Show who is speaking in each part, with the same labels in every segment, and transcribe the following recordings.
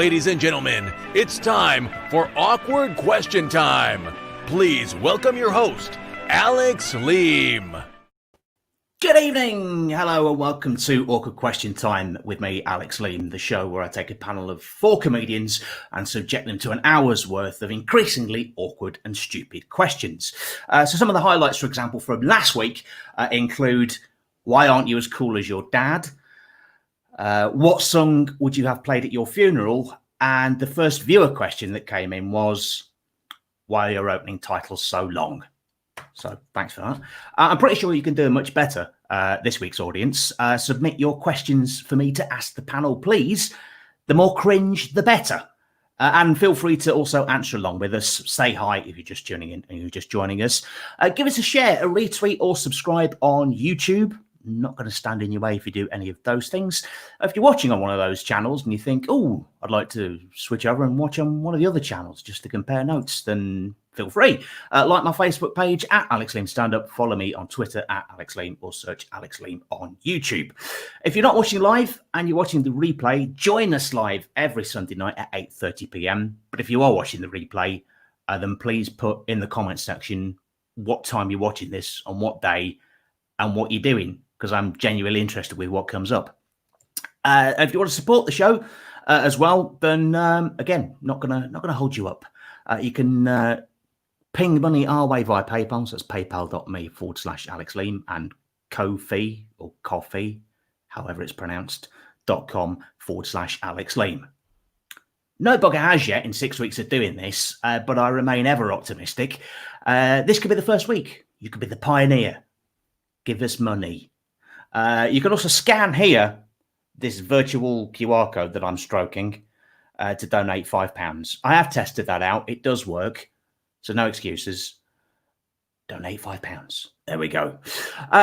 Speaker 1: Ladies and gentlemen, it's time for Awkward Question Time. Please welcome your host, Alex Leem.
Speaker 2: Good evening, hello and welcome to Awkward Question Time with me, Alex Leem, the show where I take a panel of 4 comedians and subject them to an hour's worth of increasingly awkward and stupid questions. So some of the highlights, for example, from last week include, why aren't you as cool as your dad? What song would you have played at your funeral? And the first viewer question that came in was, why are your opening titles so long? So thanks for that. I'm pretty sure you can do much better, this week's audience. Submit your questions for me to ask the panel, please. The more cringe, the better. And feel free to also answer along with us. Say hi if you're just tuning in and you're just joining us. Give us a share, a retweet, or subscribe on YouTube. Not going to stand in your way if you do any of those things. If you're watching on one of those channels and you think, oh, I'd like to switch over and watch on one of the other channels just to compare notes, then feel free. Like my Facebook page at Alex Leem Stand Up. Follow me on Twitter at Alex Leem or search Alex Leem on YouTube. If you're not watching live and you're watching the replay, join us live every Sunday night at 8:30 p.m. But if you are watching the replay, then please put in the comments section what time you're watching this, on what day, and what you're doing, because I'm genuinely interested with what comes up. If you want to support the show as well, then again, not gonna hold you up. You can ping money our way via PayPal. So that's paypal.me/Alex Leem, and Ko-fi or coffee, however it's pronounced, .com/Alex Leem. No bugger has yet in 6 weeks of doing this, but I remain ever optimistic. This could be the first week. You could be the pioneer. Give us money. You can also scan here this virtual QR code that I'm stroking to donate £5. I have tested that out. It does work. So no excuses. Donate £5. There we go.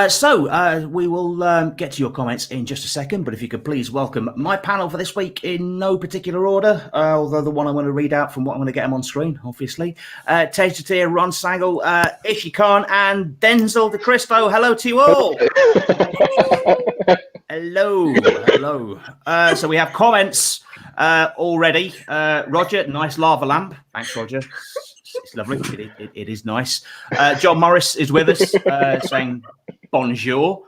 Speaker 2: So we will get to your comments in just a second. But if you could please welcome my panel for this week in no particular order, although the one I'm going to read out from what I'm going to get them on screen, obviously. Tej Tatir, Ron Sagal, Ishi Khan, and Denzel De Cristo. Hello to you all. Hello. So we have comments already. Roger, nice lava lamp. Thanks, Roger. It's lovely. It is nice. John Morris is with us, saying bonjour.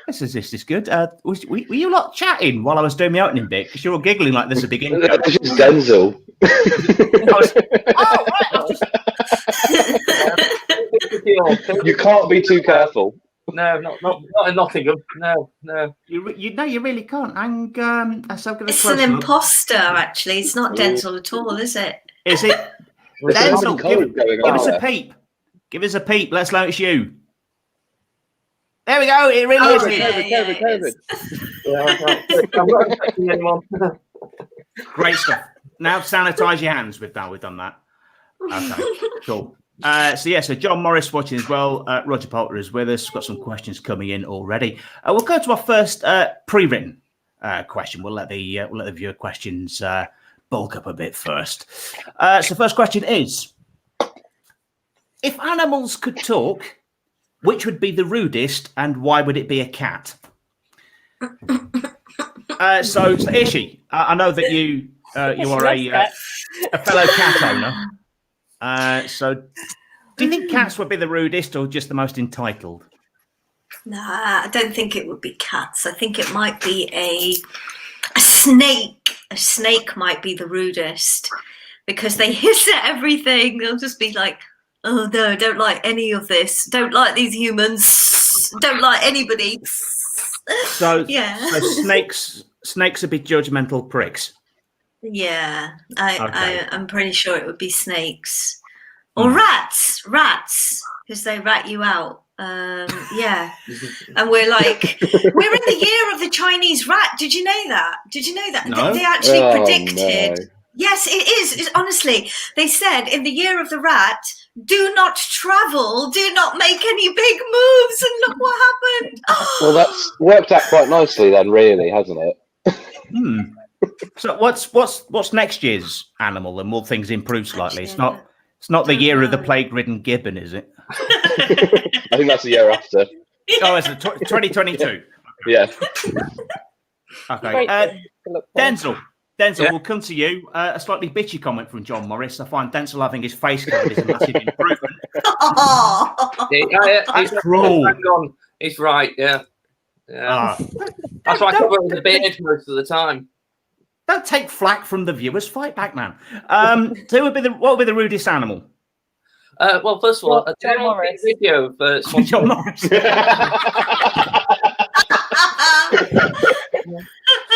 Speaker 2: This is good. Were you lot chatting while I was doing my opening bit? Because you're all giggling like this at the beginning.
Speaker 3: This is Denzel. You can't be too careful.
Speaker 4: No, not in Nottingham. No.
Speaker 2: You really can't.
Speaker 5: It's an imposter, actually. It's not Denzel at all, is it?
Speaker 2: Is it? Denzel, give us a peep. Give us a peep. Let's know it's you. There we go. It really is.
Speaker 3: COVID.
Speaker 4: I'm not expecting anyone.
Speaker 2: Great stuff. Now sanitize your hands. We've done that. Okay, cool. So John Morris watching as well. Roger Poulter is with us. We've got some questions coming in already. We'll go to our first pre-written question. We'll let the viewer questions bulk up a bit first. So first question is, if animals could talk, which would be the rudest and why would it be a cat? So Ishi, I know that you are a fellow cat owner. So do you think cats would be the rudest or just the most entitled?
Speaker 5: Nah, I don't think it would be cats. I think it might be a snake. A snake might be the rudest because they hiss at everything. They'll just be like, oh no, don't like any of this. Don't like these humans. Don't like anybody.
Speaker 2: So snakes are big judgmental pricks.
Speaker 5: Yeah, I'm pretty sure it would be snakes or rats, because they rat you out. Yeah, and we're in the year of the Chinese rat. Did you know that?
Speaker 2: No.
Speaker 5: They actually predicted.
Speaker 3: No.
Speaker 5: Yes, it is. Honestly, they said in the year of the rat, do not travel, do not make any big moves, and look what happened.
Speaker 3: Well, that's worked out quite nicely then, really, hasn't it?
Speaker 2: So what's next year's animal, and will things improve slightly? It's not the year of the plague-ridden gibbon, is it?
Speaker 3: I think that's the year after.
Speaker 2: Oh, it's 2022.
Speaker 3: Yeah.
Speaker 2: Okay. Denzel, Denzel, we'll come to you. A slightly bitchy comment from John Morris. I find Denzel having his face covered is a massive improvement.
Speaker 4: He's
Speaker 2: cruel.
Speaker 4: hang on. He's right. Yeah. That's why I cover with the beard most of the time.
Speaker 2: Don't take flack from the viewers. Fight back, man. So what would be the rudest animal?
Speaker 4: Well, first of all,
Speaker 5: John Morris.
Speaker 4: Video of
Speaker 2: John Morris.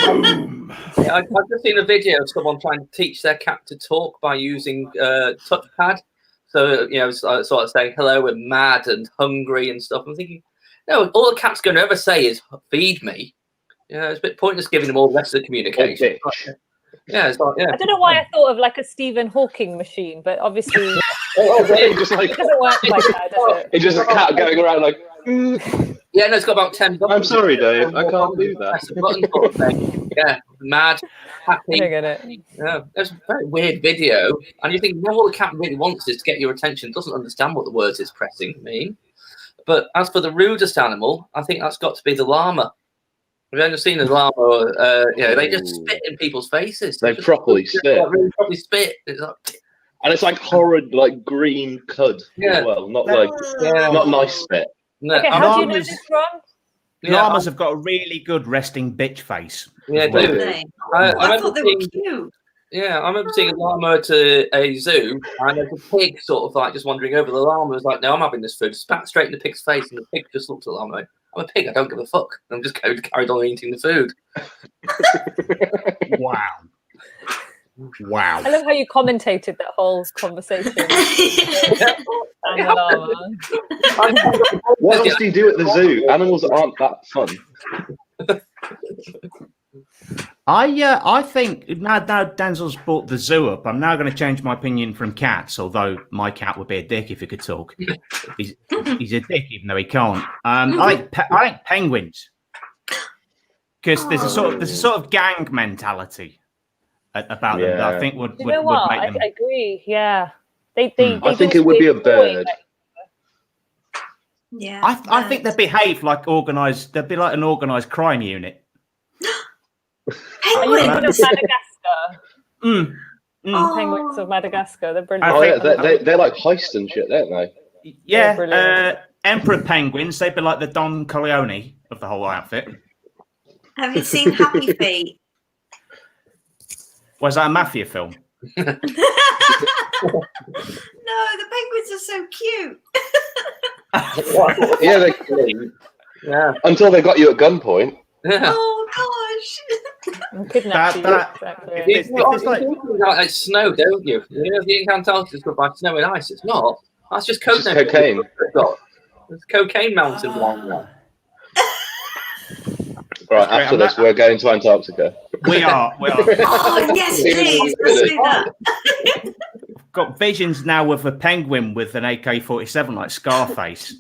Speaker 4: I've just seen a video of someone trying to teach their cat to talk by using touchpad. So, sort of saying hello and mad and hungry and stuff. I'm thinking, no, all the cat's going to ever say is feed me. It's a bit pointless giving them all the rest of the communication. It's like,
Speaker 6: I don't know why I thought of like a Stephen Hawking machine, but obviously
Speaker 3: it just like
Speaker 6: it doesn't work like that, does it?
Speaker 3: it's just a cat going around like.
Speaker 4: Yeah, no, it's got about 10 buttons.
Speaker 3: I'm sorry, Dave. I can't do that.
Speaker 4: Press a button sort of thing. Yeah, mad,
Speaker 6: I
Speaker 4: happy.
Speaker 6: don't get it.
Speaker 4: Yeah, it's a very weird video, and you think, no, all the cat really wants is to get your attention. Doesn't understand what the words it's pressing mean. But as for the rudest animal, I think that's got to be the llama. Have you ever seen a llama? They just spit in people's faces.
Speaker 3: They properly spit.
Speaker 4: Really properly spit. It's like,
Speaker 3: And it's like horrid, like green cud as well. Not like not nice spit.
Speaker 4: no,
Speaker 6: Okay, how do you know this, Ron?
Speaker 2: Llamas have got a really good resting bitch face.
Speaker 4: Yeah,
Speaker 3: Well,
Speaker 4: do.
Speaker 3: yeah.
Speaker 5: I thought they were cute.
Speaker 4: Yeah, I remember seeing a llama to a zoo, and there's a pig sort of like just wandering over. The llama was like, "No, I'm having this food." Spat straight in the pig's face, and the pig just looked at the llama like, "I'm a pig. I don't give a fuck." And I'm just carried on eating the food.
Speaker 2: Wow.
Speaker 6: I love how you commentated that whole conversation. And the llama.
Speaker 3: What else do you do at the zoo? Animals aren't that fun.
Speaker 2: I think now Denzel's brought the zoo up, I'm now going to change my opinion from cats, although my cat would be a dick if he could talk. He's a dick even though he can't. I think penguins, because there's a sort of gang mentality about them that I think would
Speaker 6: You know
Speaker 2: would
Speaker 6: what?
Speaker 2: make them.
Speaker 6: I agree. Yeah, they
Speaker 3: I think it would be a bird.
Speaker 5: Yeah.
Speaker 2: I think they behave like organised. They'd be like an organised crime unit.
Speaker 6: Are you thinking of
Speaker 5: Penguins.
Speaker 6: Madagascar?
Speaker 5: Oh.
Speaker 6: Penguins of Madagascar. They're brilliant.
Speaker 3: Oh yeah, they're like heist and shit, don't they?
Speaker 2: Yeah,
Speaker 6: brilliant.
Speaker 2: Emperor penguins. They'd be like the Don Corleone of the whole outfit.
Speaker 5: Have you seen Happy Feet?
Speaker 2: Was that a mafia film?
Speaker 5: No, the penguins are so cute.
Speaker 3: Yeah,
Speaker 4: Yeah.
Speaker 3: until they got you at gunpoint.
Speaker 5: Oh gosh.
Speaker 6: Kidnap you,
Speaker 2: that-
Speaker 6: exactly.
Speaker 2: It's like-
Speaker 4: It's snow, don't you? You can't tell it's got by snow and ice. It's not. That's just
Speaker 3: It's just cocaine.
Speaker 4: There's cocaine mounted along there.
Speaker 3: Right, after this, we're going to Antarctica.
Speaker 2: We are.
Speaker 5: Oh yes, please. Let's do that.
Speaker 2: Got visions now of a penguin with an AK-47 like Scarface.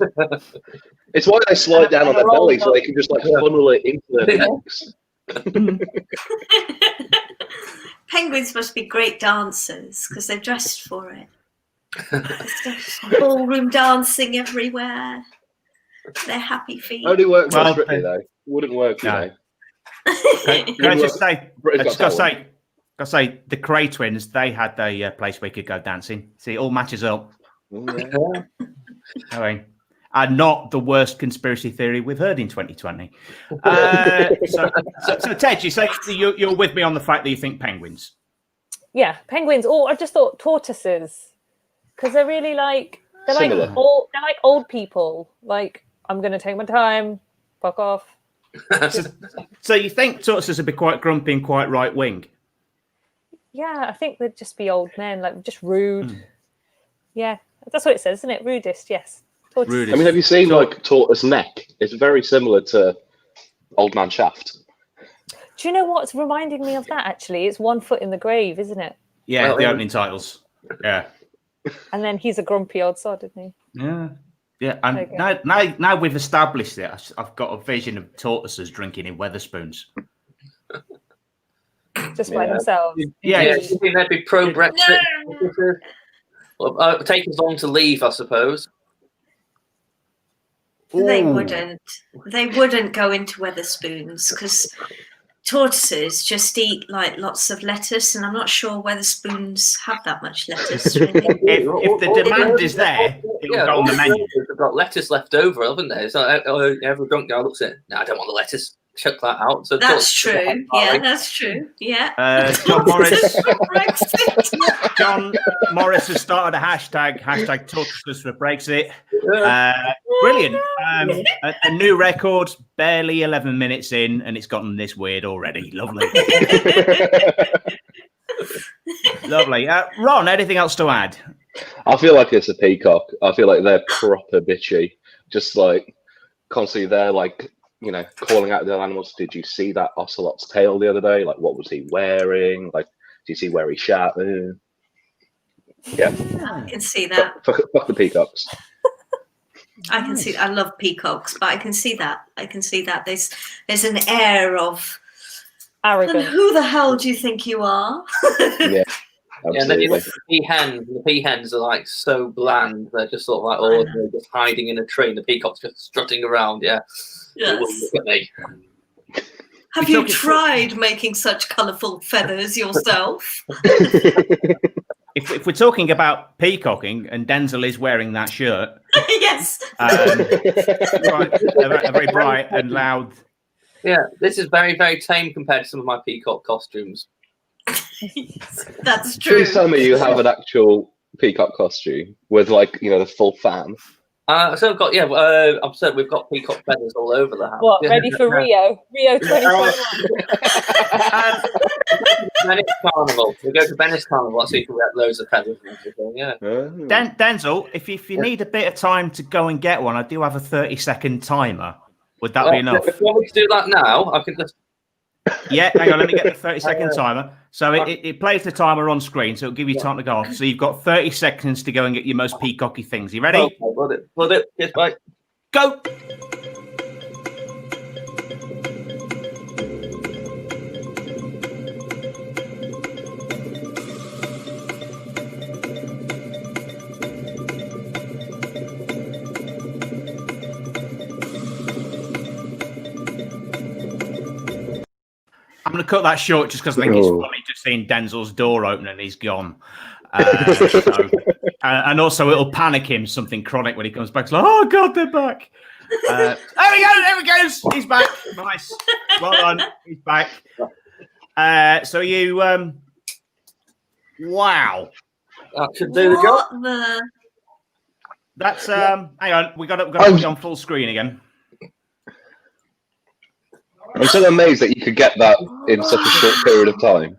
Speaker 3: It's why they slide down on their belly so they can just like funnel it into their necks.
Speaker 5: Penguins must be great dancers because they're dressed for it. Ballroom dancing everywhere. They're happy feet.
Speaker 3: Only works
Speaker 2: Well,
Speaker 3: on Strictly though. Wouldn't work, you
Speaker 2: No.
Speaker 3: know.
Speaker 2: Can I just say?
Speaker 3: Britain's
Speaker 2: I just
Speaker 3: Got
Speaker 2: gotta say, the Cray twins. They had a place where you could go dancing. See, it all matches up.
Speaker 3: Talent.
Speaker 2: I mean, and not the worst conspiracy theory we've heard in 2020. So Ted, you say you're with me on the fact that you think penguins.
Speaker 6: Yeah, penguins. Oh, I just thought tortoises, because they're really they're
Speaker 3: Similar.
Speaker 6: like old people. Like, I'm gonna take my time. Fuck off.
Speaker 2: So you think tortoises would be quite grumpy and quite right wing?
Speaker 6: Yeah, I think they'd just be old men, like just rude. Yeah, that's what it says, isn't it? Rudest, yes. Tortoise.
Speaker 2: Rudest.
Speaker 3: I mean, have you seen like Tortoise Neck? It's very similar to Old Man Shaft.
Speaker 6: Do you know what's reminding me of that? Actually, it's 1 Foot in the Grave, isn't it?
Speaker 2: Yeah,
Speaker 4: Well,
Speaker 2: the opening titles. Yeah.
Speaker 6: And then he's a grumpy old sod, isn't he?
Speaker 2: Yeah. Yeah, and
Speaker 6: Okay.
Speaker 2: now we've established it. I've got a vision of tortoises drinking in Weatherspoons.
Speaker 6: Just by themselves.
Speaker 2: Yeah,
Speaker 4: You think they'd be pro-Brexit? Well, take us on to leave, I suppose.
Speaker 5: They
Speaker 2: Ooh.
Speaker 5: wouldn't. They wouldn't go into Weatherspoons because tortoises just eat like lots of lettuce, and I'm not sure whether spoons have that much lettuce. Really.
Speaker 2: if the demand is there, it'll go on the menu.
Speaker 4: They've got lettuce left over, haven't they? So every drunk guy looks at it. No, I don't want the lettuce. Chuck that out. So
Speaker 5: That's true. Yeah, that's true. Yeah.
Speaker 2: John Morris has started a hashtag tortoises for Brexit. Brilliant. A new record, barely 11 minutes in, and it's gotten this weird already. Lovely. Lovely. Ron, anything else to add?
Speaker 3: I feel like it's a peacock. I feel like they're proper bitchy. Just like constantly there, like, you know, calling out the animals. Did you see that ocelot's tail the other day? Like, what was he wearing? Like, did you see where he shat? Yeah.
Speaker 5: I can see that.
Speaker 3: Fuck the peacocks.
Speaker 5: I can see. I love peacocks, but I can see that. There's an air of
Speaker 6: arrogant.
Speaker 5: Who the hell do you think you are?
Speaker 3: Yeah.
Speaker 4: Yeah, and then the peahens are like so bland. They're just sort of like, oh, they're just hiding in a tree. And the peacock's just strutting around. Yeah.
Speaker 5: Yes.
Speaker 4: Look at me.
Speaker 5: Have you tried making such colourful feathers yourself?
Speaker 2: If we're talking about peacocking, and Denzel is wearing that shirt,
Speaker 5: yes,
Speaker 2: very bright and loud.
Speaker 4: Yeah, this is very, very tame compared to some of my peacock costumes.
Speaker 5: That's true.
Speaker 3: Please tell me you have an actual peacock costume with, like, you know, the full fan.
Speaker 4: So I've got, I'm certain we've got peacock feathers all over the house.
Speaker 6: What, ready for Rio 2021?
Speaker 4: Venice Carnival. We go to Venice Carnival, so you can get loads of feathers and everything. Yeah.
Speaker 2: Denzel, if you need a bit of time to go and get one, I do have a 30-second timer. Would that be enough?
Speaker 4: If you want me to do that now, I can just.
Speaker 2: Yeah, hang on, let me get the 30-second timer. So it plays the timer on screen, so it'll give you time to go off. So you've got 30 seconds to go and get your most peacocky things. You ready?
Speaker 4: Okay, got it. Yes, bye.
Speaker 2: Go! I'm going to cut that short just because I think it's funny just seeing Denzel's door open and he's gone. And also it'll panic him, something chronic, when he comes back. It's like, oh, God, they're back. There he goes. He's back. Nice. Well done. He's back. So you, wow.
Speaker 4: That should do the job.
Speaker 2: That's, hang on, we got to put it on full screen again.
Speaker 3: I'm so amazed that you could get that in such a short period of time.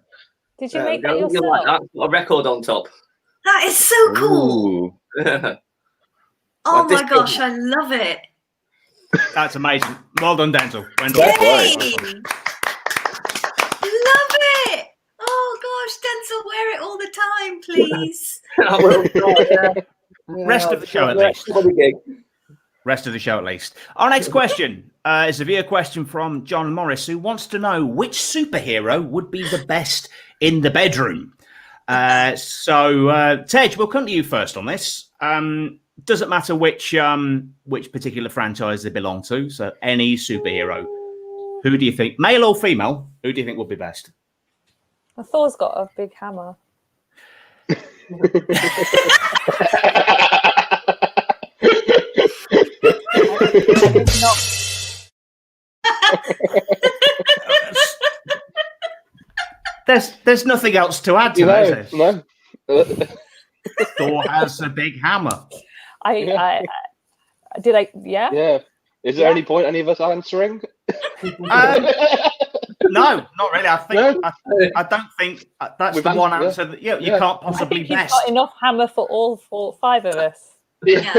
Speaker 6: Did you make that yourself?
Speaker 4: Like that. A record on top.
Speaker 5: That is so cool.
Speaker 4: Oh
Speaker 5: my gosh, I love it.
Speaker 2: That's amazing. Well done, Denzel.
Speaker 5: Yay! Love it. Oh gosh, Denzel, wear it all the time, please.
Speaker 4: I will.
Speaker 2: Rest of the show at least. Rest of the show at least. Our next question is a viewer question from John Morris, who wants to know which superhero would be the best in the bedroom. So, Tej, we'll come to you first on this. Doesn't matter which particular franchise they belong to. So, any superhero. Who do you think, male or female? Who do you think would be best?
Speaker 6: Well, Thor's got a big hammer.
Speaker 2: There's nothing else to add to that, is there?
Speaker 3: No.
Speaker 2: Thor has a big hammer.
Speaker 6: Yeah.
Speaker 3: Yeah. Is there any point any of us answering?
Speaker 2: No, not really. I don't think that's the one answer that you can't possibly
Speaker 6: I think
Speaker 2: best.
Speaker 6: You've got enough hammer for all 5 of us.
Speaker 5: Yeah.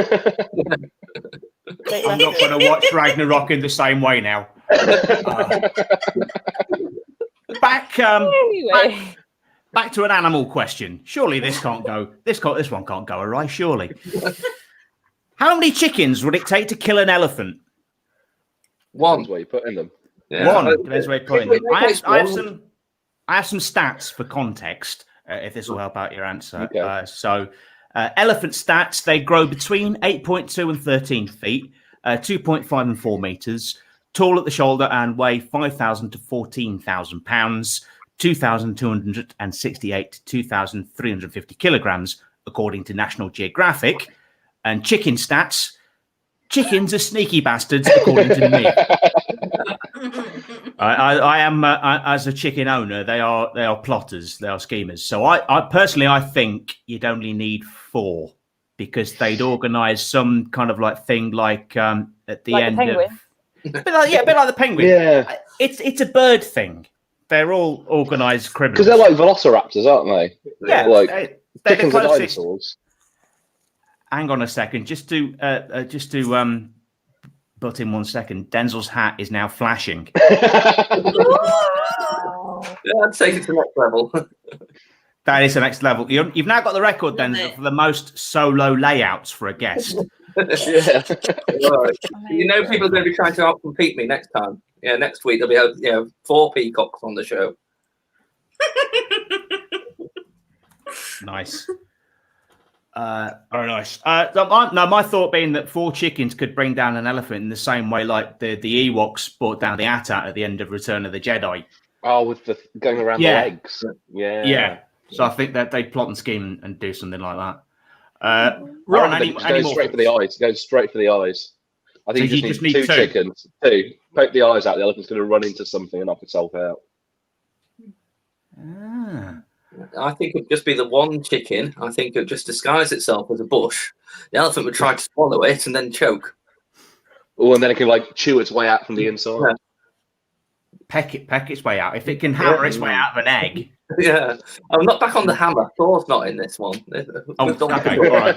Speaker 2: I'm not going to watch Ragnarok in the same way now. Back to an animal question. Surely this can't go. This one can't go awry. Surely. How many chickens would it take to kill an elephant?
Speaker 3: One. Depends where you put in them.
Speaker 4: Yeah.
Speaker 2: One. Depends where you put in them. I have some stats for context. If this will help out your answer. Okay. Elephant stats, they grow between 8.2 and 13 feet, 2.5 and 4 meters. tall at the shoulder and weigh 5,000 to 14,000 pounds, 2,268 to 2,350 kilograms, according to National Geographic. And chicken stats: chickens are sneaky bastards, according to me. I am, as a chicken owner, they are plotters, they are schemers. So I personally, I think you'd only need 4, because they'd organise some kind of like thing like at the
Speaker 6: Like
Speaker 2: end
Speaker 6: the penguin.
Speaker 2: of a bit like the penguin.
Speaker 3: Yeah,
Speaker 2: It's a bird thing. They're all organised criminals.
Speaker 3: because they're like velociraptors, aren't they?
Speaker 2: Yeah,
Speaker 3: like
Speaker 2: they're the
Speaker 3: chickens are
Speaker 2: closest.
Speaker 3: dinosaurs.
Speaker 2: Hang on a second, just to butt in 1 second. Denzel's hat is now flashing.
Speaker 4: Yeah, I'd take it to the next level.
Speaker 2: That is the next level. You've now got the record,
Speaker 5: Love
Speaker 2: Denzel,
Speaker 5: it.
Speaker 2: for the most solo layouts for a guest.
Speaker 3: Yeah.
Speaker 4: Right. You know, people are going to be trying to outcompete me next time. Yeah, next week there'll be 4 peacocks on the show.
Speaker 2: Nice. Very nice. My thought being that 4 chickens could bring down an elephant in the same way like the Ewoks brought down the AT-AT at the end of Return of the Jedi.
Speaker 3: Oh, with the going around the legs. Yeah.
Speaker 2: Yeah. So I think that they'd plot and scheme and do something like that.
Speaker 3: I
Speaker 2: Ron,
Speaker 3: reckon
Speaker 2: any
Speaker 3: it goes
Speaker 2: more
Speaker 3: straight for the eyes. It goes straight for the eyes. I think
Speaker 2: So
Speaker 3: you just need 2 chickens. 2. Poke the eyes out. The elephant's going to run into something and knock itself out.
Speaker 2: Ah.
Speaker 4: I think it'd just be the one chicken. I think it would just disguise itself as a bush. The elephant would try to swallow it and then choke.
Speaker 3: Oh, and then it can like chew its way out from the inside.
Speaker 4: Yeah.
Speaker 2: Peck its way out. If it can hammer its way out of an egg.
Speaker 4: Yeah, I'm not back on the hammer. Thor's not in this one.
Speaker 2: Oh, okay, all right.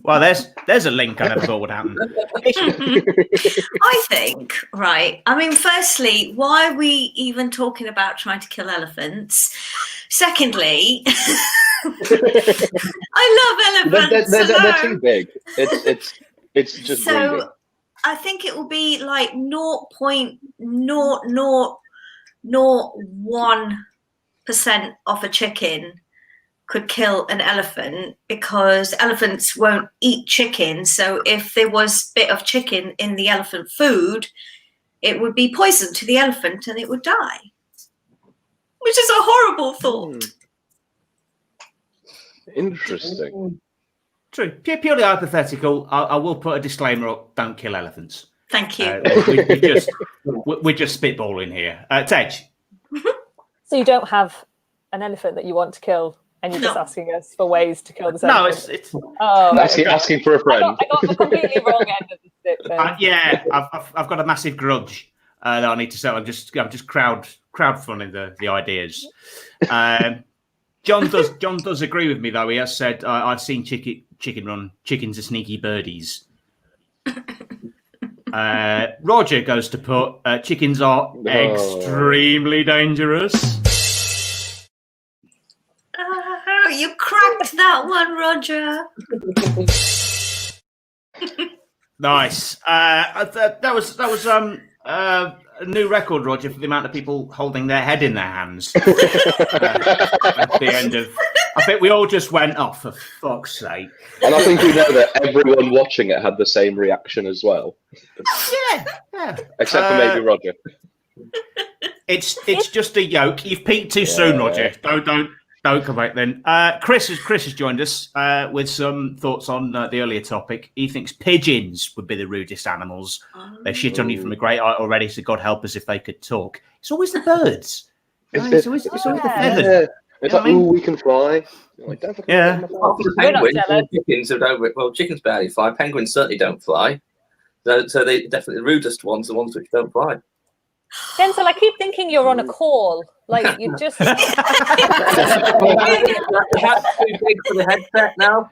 Speaker 2: Well, there's a link I never thought would happen.
Speaker 5: I think, right. I mean, firstly, why are we even talking about trying to kill elephants? Secondly, I love elephants.
Speaker 3: They're too big. It's just
Speaker 5: so
Speaker 3: breeding.
Speaker 5: I think it will be like 0.0001% of a chicken could kill an elephant, because elephants won't eat chicken. So if there was a bit of chicken in the elephant food, it would be poison to the elephant and it would die, which is a horrible thought.
Speaker 3: Interesting.
Speaker 2: True. Purely hypothetical. I will put a disclaimer up: don't kill elephants.
Speaker 5: Thank you.
Speaker 2: We're just spitballing here. Tej.
Speaker 6: So you don't have an elephant that you want to kill, and you're just
Speaker 5: No.
Speaker 6: asking us for ways to kill this
Speaker 2: No,
Speaker 6: elephant?
Speaker 2: it's
Speaker 6: Oh,
Speaker 3: Asking for a friend.
Speaker 6: I got the completely wrong end of the stick then.
Speaker 2: yeah. I've got a massive grudge that I need to settle. I'm just crowdfunding the ideas. John does agree with me though. He has said I've seen chicken run. Chickens are sneaky birdies. Roger goes to put chickens are extremely dangerous.
Speaker 5: Oh, you cracked that one, Roger.
Speaker 2: Nice. That was a new record, Roger, for the amount of people holding their head in their hands at the end of. I think we all just went, "Oh, for fuck's sake!"
Speaker 3: And I think we know that everyone watching it had the same reaction as well.
Speaker 2: Yeah.
Speaker 3: Except for maybe Roger.
Speaker 2: It's just a yoke. You've peaked too soon, Roger. Don't come back then. Chris has joined us with some thoughts on the earlier topic. He thinks pigeons would be the rudest animals. They shit on you from a great height already, so God help us if they could talk. It's always the birds. It's always the feathers.
Speaker 3: Yeah. It's
Speaker 2: You know
Speaker 3: like,
Speaker 2: what I mean?
Speaker 3: ooh, we can fly. Like, don't fucking
Speaker 2: Yeah.
Speaker 3: fly.
Speaker 4: Apart from
Speaker 6: We're not
Speaker 4: penguins,
Speaker 6: jealous.
Speaker 4: chickens well, chickens barely fly. Penguins certainly don't fly. So they definitely the rudest ones, the ones which don't fly.
Speaker 6: Denzel, I keep thinking you're on a call. Like you just.
Speaker 4: The hat's too big for the headset now.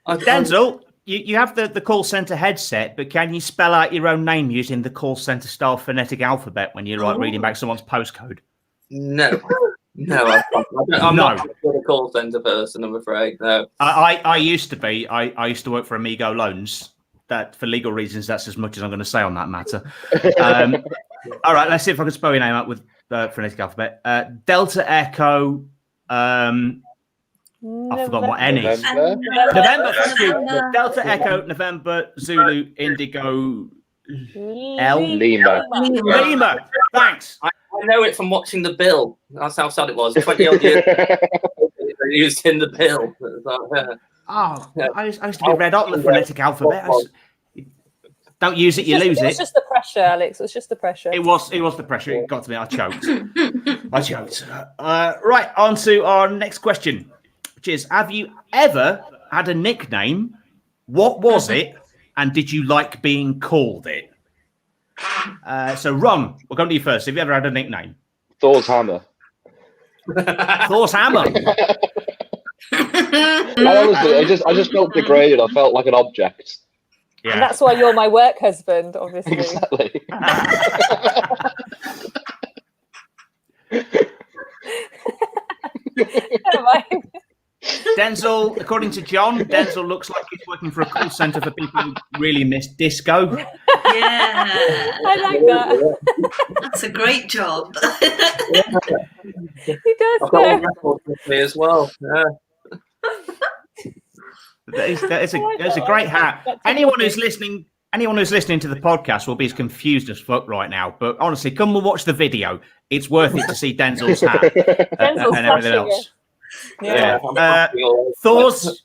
Speaker 2: Denzel, you have the call center headset, but can you spell out your own name using the call center style phonetic alphabet when you're like reading back someone's postcode?
Speaker 4: No, I'm not a call center person. I'm afraid. No.
Speaker 2: I used to be. I used to work for Amigo Loans. That for legal reasons, that's as much as I'm going to say on that matter. All right, let's see if I can spell your name out with phonetic alphabet. Delta Echo. I've forgotten what N is.
Speaker 3: November?
Speaker 2: November. Thank you. Delta Echo November Zulu Indigo
Speaker 3: Lima.
Speaker 2: Lima. Thanks.
Speaker 4: I know it from watching The Bill. That's how sad it was. 20 odd years they used in The Bill.
Speaker 2: Oh, I used to be read up the phonetic alphabet. Don't use it, you lose
Speaker 6: It was just the pressure, Alex. It was just the pressure.
Speaker 2: It was the pressure. It got to me. I choked. Right, on to our next question, which is: have you ever had a nickname? What was it? And did you like being called it? So, Ron, we're going to you first. Have you ever had a nickname?
Speaker 3: Thor's hammer.
Speaker 2: Thor's hammer.
Speaker 3: Honestly, I just felt degraded. I felt like an object.
Speaker 2: Yeah.
Speaker 6: And that's why you're my work husband, obviously.
Speaker 3: Exactly.
Speaker 6: Never mind.
Speaker 2: Denzel, according to John, Denzel looks like he's working for a call centre for people who really miss disco.
Speaker 5: Yeah,
Speaker 6: I like that.
Speaker 5: that's a great job.
Speaker 6: He does.
Speaker 4: I've got a record with me as well. Yeah.
Speaker 2: That's a great hat. Anyone who's listening to the podcast will be as confused as fuck right now. But honestly, come and watch the video. It's worth it to see Denzel's hat and everything else.
Speaker 6: Yeah.
Speaker 2: Thor's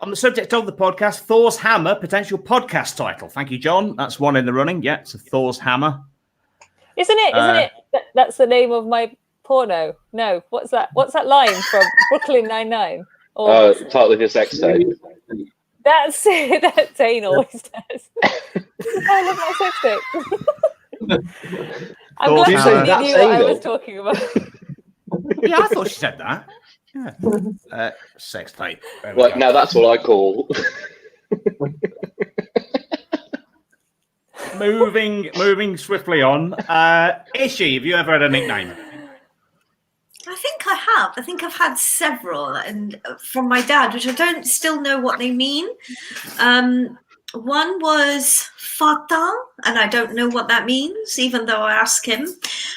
Speaker 2: on the subject of the podcast. Thor's hammer, potential podcast title. Thank you, John. That's one in the running. Yeah, it's a Thor's hammer.
Speaker 6: Isn't it? That's the name of my porno. No, what's that? What's that line from Brooklyn Nine-Nine?
Speaker 3: Title of your sex tape.
Speaker 6: That's it. That Dane always does. I love my sex tape. I'm glad
Speaker 3: you say
Speaker 6: you
Speaker 3: that's
Speaker 6: knew what I
Speaker 3: anal?
Speaker 6: was talking about.
Speaker 2: Yeah, I thought she said that. Yeah. Sex tape. There we
Speaker 3: Well,
Speaker 2: go.
Speaker 3: now that's what I call.
Speaker 2: Moving swiftly on. Ishi, have you ever had a nickname?
Speaker 5: I think I have. I think I've had several, and from my dad, which I don't still know what they mean. One was Fata, and I don't know what that means, even though I asked him.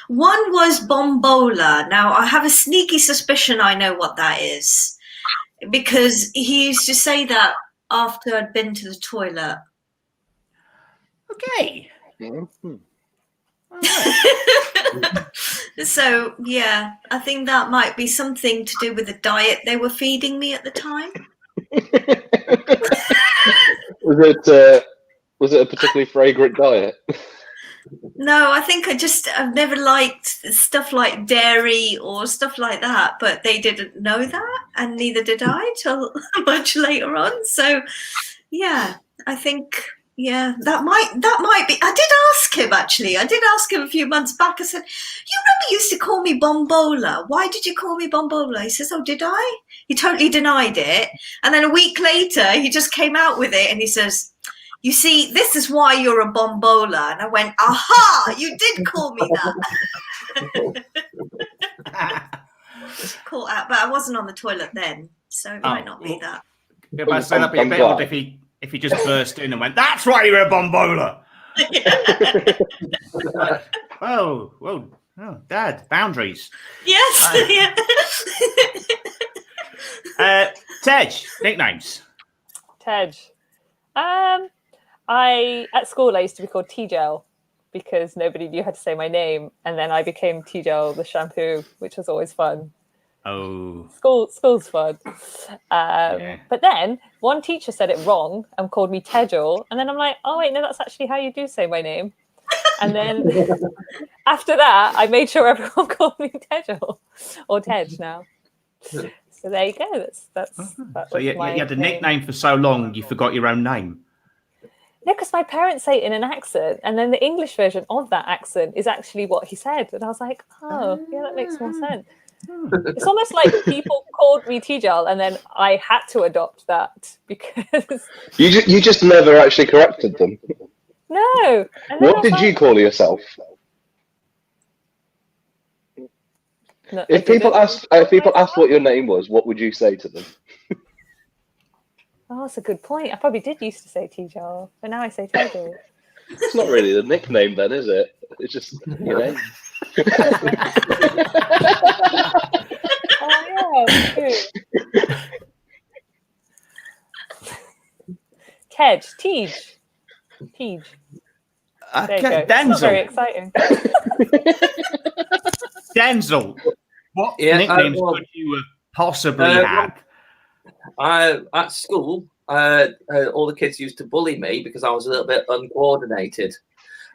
Speaker 5: One was Bombola. Now, I have a sneaky suspicion I know what that is, because he used to say that after I'd been to the toilet.
Speaker 2: Okay.
Speaker 5: So, yeah, I think that might be something to do with the diet they were feeding me at the time.
Speaker 3: Was it a particularly fragrant diet?
Speaker 5: No, I think I've never liked stuff like dairy or stuff like that, but they didn't know that, and neither did I till much later on. So, yeah, I think, yeah, that might be. I did ask him, actually. I did ask him a few months back. I said, you remember you used to call me Bombola. Why did you call me Bombola? He says, oh, did I? He totally denied it. And then a week later, he just came out with it and he says, you see, this is why you're a Bombola. And I went, aha, you did call me that. Caught out, but I wasn't on the toilet then, so it might not be that.
Speaker 2: Yeah, but so that'd be a bit odd if he just burst in and went, that's why you're a Bombola. Whoa, Dad, boundaries.
Speaker 5: Yes.
Speaker 2: Tej, nicknames.
Speaker 6: Tej. At school I used to be called T-Gel because nobody knew how to say my name, and then I became T-Gel the shampoo, which was always fun.
Speaker 2: Oh,
Speaker 6: School's fun. But then one teacher said it wrong and called me Tejel, and then I'm like, oh wait, no, that's actually how you do say my name. And then after that, I made sure everyone called me Tejel or Tej now. So there you go. That
Speaker 2: so you had a nickname for so long you forgot your own name.
Speaker 6: No, because my parents say it in an accent, and then the English version of that accent is actually what he said, and I was like, oh, yeah, that makes more sense. It's almost like people called me T-Gel, and then I had to adopt that because
Speaker 3: You just never actually corrected them.
Speaker 6: no.
Speaker 3: What did you call yourself?
Speaker 6: No,
Speaker 3: If people asked what your name was, what would you say to them?
Speaker 6: Oh, that's a good point. I probably did used to say T-Gel, but now I say T-Gel.
Speaker 3: It's not really the nickname then, is it? It's just your name.
Speaker 6: Oh yeah, good. Tej. There you go.
Speaker 2: Okay,
Speaker 6: It's not very
Speaker 2: Denzel.
Speaker 6: exciting.
Speaker 2: Denzel, what
Speaker 4: Yeah,
Speaker 2: nicknames
Speaker 4: well,
Speaker 2: could you have possibly had?
Speaker 4: At school, all the kids used to bully me because I was a little bit uncoordinated.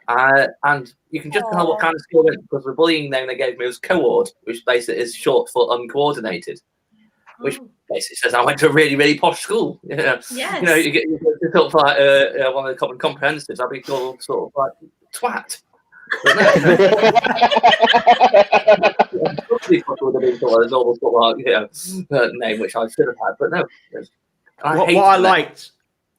Speaker 4: And you can just tell what kind of school it is because the bullying name they gave me was coord, which basically is short for uncoordinated, which basically says I went to a really, really posh school. Yeah.
Speaker 5: Yes.
Speaker 4: You know, you get up for like one of the common comprehensives, I'd be called sort of like twat. But no, would have been sort of a normal sort of name, which I should have had, but no.
Speaker 2: What I liked.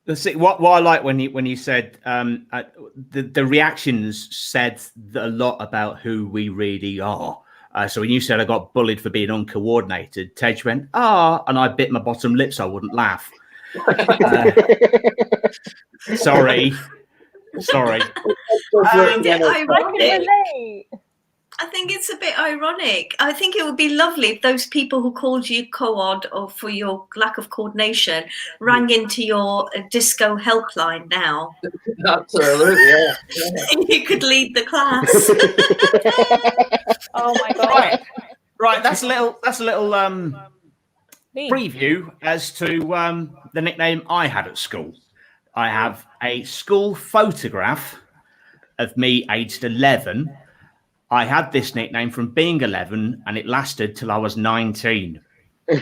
Speaker 2: What I like when you said the reactions said a lot about who we really are. So when you said I got bullied for being uncoordinated, Tej went, and I bit my bottom lip so I wouldn't laugh. Sorry.
Speaker 5: I think it's a bit ironic. I think it would be lovely if those people who called you co-ed or for your lack of coordination rang into your disco helpline now.
Speaker 4: Absolutely, yeah.
Speaker 5: You could lead the class.
Speaker 6: Oh my god!
Speaker 2: Right. That's a little preview as to the nickname I had at school. I have a school photograph of me aged 11. I had this nickname from being 11 and it lasted till I was 19.
Speaker 3: And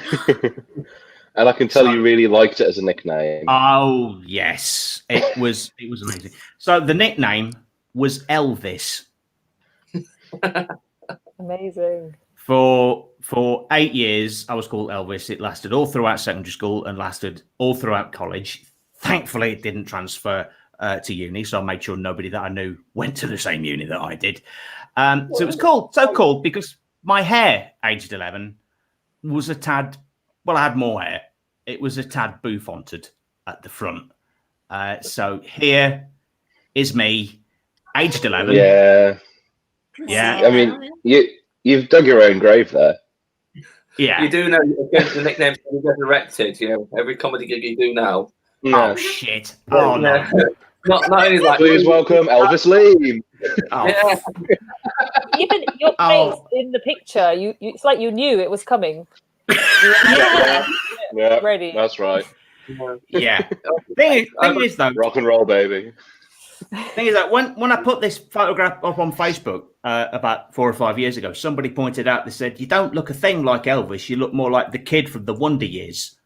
Speaker 3: I can tell you really liked it as a nickname.
Speaker 2: Oh, yes. It was amazing. So the nickname was Elvis.
Speaker 6: Amazing.
Speaker 2: For 8 years, I was called Elvis. It lasted all throughout secondary school and lasted all throughout college. Thankfully, it didn't transfer to uni, so I made sure nobody that I knew went to the same uni that I did. So it was called because my hair, aged 11, was a tad. Well, I had more hair. It was a tad bouffanted at the front. So here is me, aged 11.
Speaker 3: Yeah. I mean, you've dug your own grave there.
Speaker 2: Yeah.
Speaker 4: You do know the nicknames can be resurrected. You know, every comedy gig you do now.
Speaker 2: Oh shit! Oh no!
Speaker 4: Not only like.
Speaker 3: Please welcome Elvis Lee.
Speaker 2: Oh.
Speaker 4: Yeah.
Speaker 6: Even your face in the picture, it's like you knew it was coming.
Speaker 3: Yeah,
Speaker 6: ready.
Speaker 3: That's right.
Speaker 2: Yeah. Thing is though,
Speaker 3: rock and roll, baby.
Speaker 2: Thing is that when I put this photograph up on Facebook about 4 or 5 years ago, somebody pointed out, they said, "You don't look a thing like Elvis. You look more like the kid from the Wonder Years."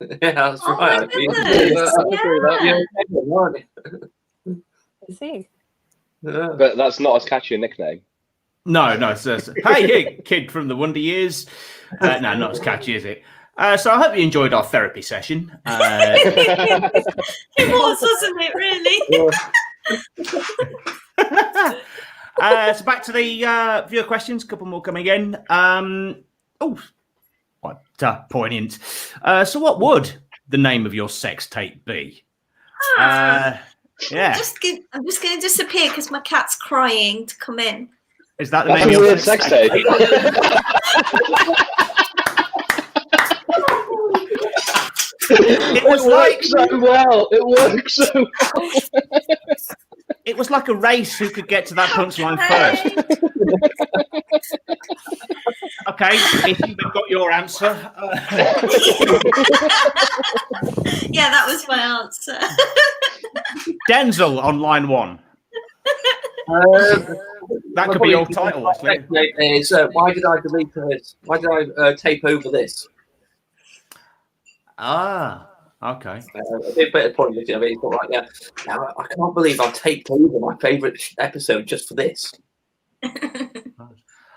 Speaker 4: Yeah, that's right.
Speaker 6: I see.
Speaker 3: But that's not as catchy a nickname.
Speaker 2: No, it's hey, kid from the Wonder Years. No, not as catchy, is it? So I hope you enjoyed our therapy session.
Speaker 5: It was, wasn't it, really?
Speaker 2: So back to the viewer questions. A couple more coming in. What poignant. So what would the name of your sex tape be? Yeah.
Speaker 5: I'm just going to disappear because my cat's crying to come in.
Speaker 2: Is that the
Speaker 3: That's
Speaker 2: name
Speaker 3: a
Speaker 2: of your
Speaker 3: weird sex tape?
Speaker 2: It works
Speaker 3: so well. It works so well.
Speaker 2: It was like a race who could get to that punchline first. Okay, if you've got your answer.
Speaker 5: Yeah, that was my answer.
Speaker 2: Denzel on line 1. That could be your title, actually.
Speaker 4: Is, why did I delete this? Why did I tape over this?
Speaker 2: Okay.
Speaker 4: A bit of point. I mean, it's like, yeah. Now, I can't believe I taped over my favourite episode just for this.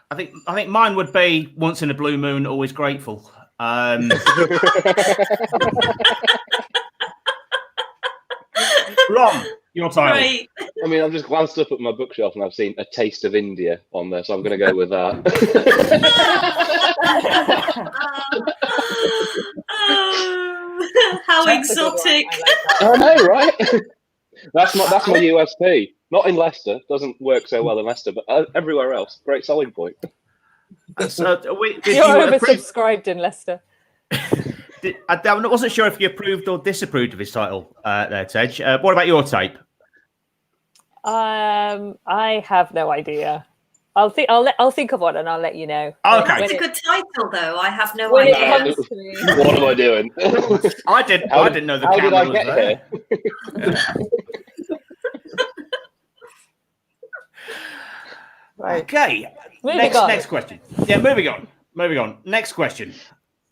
Speaker 2: I think mine would be Once in a Blue Moon, Always Grateful. Ron, your title.
Speaker 5: Right.
Speaker 3: I mean, I've just glanced up at my bookshelf and I've seen A Taste of India on there, so I'm going to go with that.
Speaker 5: How exotic!
Speaker 3: I know, right? That's my USP. Not in Leicester, doesn't work so well in Leicester, but everywhere else, great selling point.
Speaker 2: So,
Speaker 6: You're oversubscribed in Leicester.
Speaker 2: I wasn't sure if you approved or disapproved of his title there, Tej. What about your tape?
Speaker 6: I have no idea. I'll think of one and I'll let you know.
Speaker 2: Okay.
Speaker 5: That's a good title, though. I have no
Speaker 6: When it
Speaker 5: idea.
Speaker 6: comes to me.
Speaker 3: What am I doing?
Speaker 2: I didn't know the
Speaker 3: How did
Speaker 2: camera
Speaker 3: I
Speaker 2: was
Speaker 3: get
Speaker 2: there.
Speaker 3: here?
Speaker 6: Right.
Speaker 2: Okay. Next question. Yeah, moving on. Next question.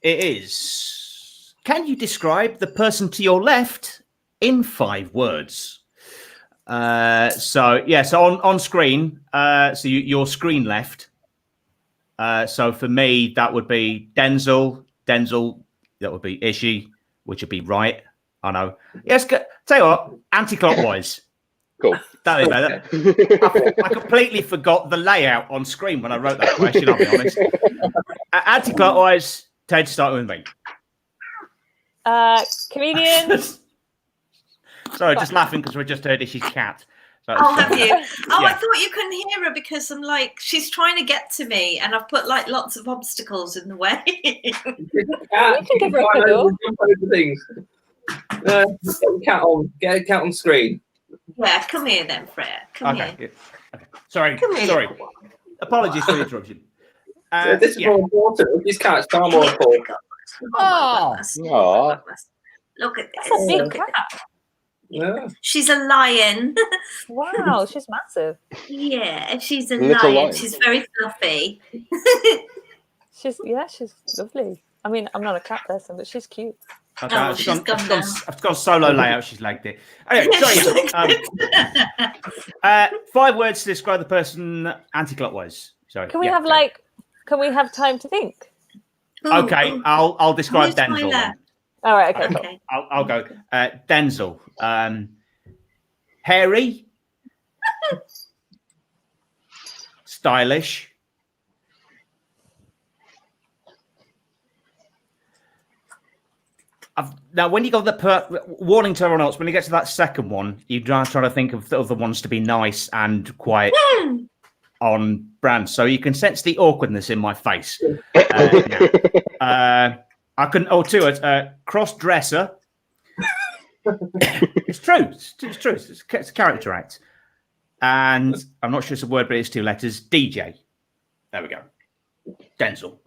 Speaker 2: It is: can you describe the person to your left in 5 words? So on screen. So your screen left. So for me, that would be Denzel. That would be Ishi, which would be right. I know. Yes. Tell you what, anti-clockwise.
Speaker 3: Cool.
Speaker 2: That is better. I completely forgot the layout on screen when I wrote that question. I'll be honest. Anti-clockwise. Ted, start with me.
Speaker 6: Comedian.
Speaker 2: Sorry, just laughing because we just heard Ishi's cat. So
Speaker 5: Have you? Oh,
Speaker 2: Yeah.
Speaker 5: I thought you couldn't hear her because I'm like, she's trying to get to me, and I've put like lots of obstacles in the way.
Speaker 6: You can give her a cuddle.
Speaker 4: Things. Get a cat on screen.
Speaker 5: Yeah, come here then, Freya. Come here.
Speaker 2: Okay. Sorry.
Speaker 5: Come here.
Speaker 2: Sorry. Apologies for the interruption.
Speaker 4: This is more important. This cat's far more important.
Speaker 2: Oh.
Speaker 5: Look at
Speaker 6: That's
Speaker 5: this.
Speaker 6: a big
Speaker 5: Look at
Speaker 6: cat.
Speaker 5: this.
Speaker 4: Yeah.
Speaker 5: She's a lion.
Speaker 6: Wow, she's massive.
Speaker 5: Yeah, she's a
Speaker 3: Little
Speaker 5: lion.
Speaker 3: lion.
Speaker 5: She's very fluffy.
Speaker 6: She's lovely. I mean, I'm not a cat person, but she's cute.
Speaker 2: Okay,
Speaker 5: Oh, she's gone now.
Speaker 2: I've gone solo layout. She's lagged it. Anyway, sorry. 5 words to describe the person anti-clockwise. Sorry.
Speaker 6: Can we
Speaker 2: Yeah,
Speaker 6: have
Speaker 2: sorry.
Speaker 6: Can we have time to think?
Speaker 2: Okay,
Speaker 5: Ooh.
Speaker 2: I'll describe
Speaker 5: Who's my
Speaker 2: Denzel. then.
Speaker 5: left?
Speaker 6: All right. Okay. Cool.
Speaker 5: Okay.
Speaker 2: I'll go. Denzel. Hairy. Stylish. Now, when you got the warning to everyone else, when you get to that second one, you're trying to think of the other ones to be nice and quite on brand. So you can sense the awkwardness in my face. I can. Oh, to it. Cross-dresser. It's true. It's true. It's a character act. And I'm not sure it's a word, but it's 2 letters. DJ. There we go. Denzel.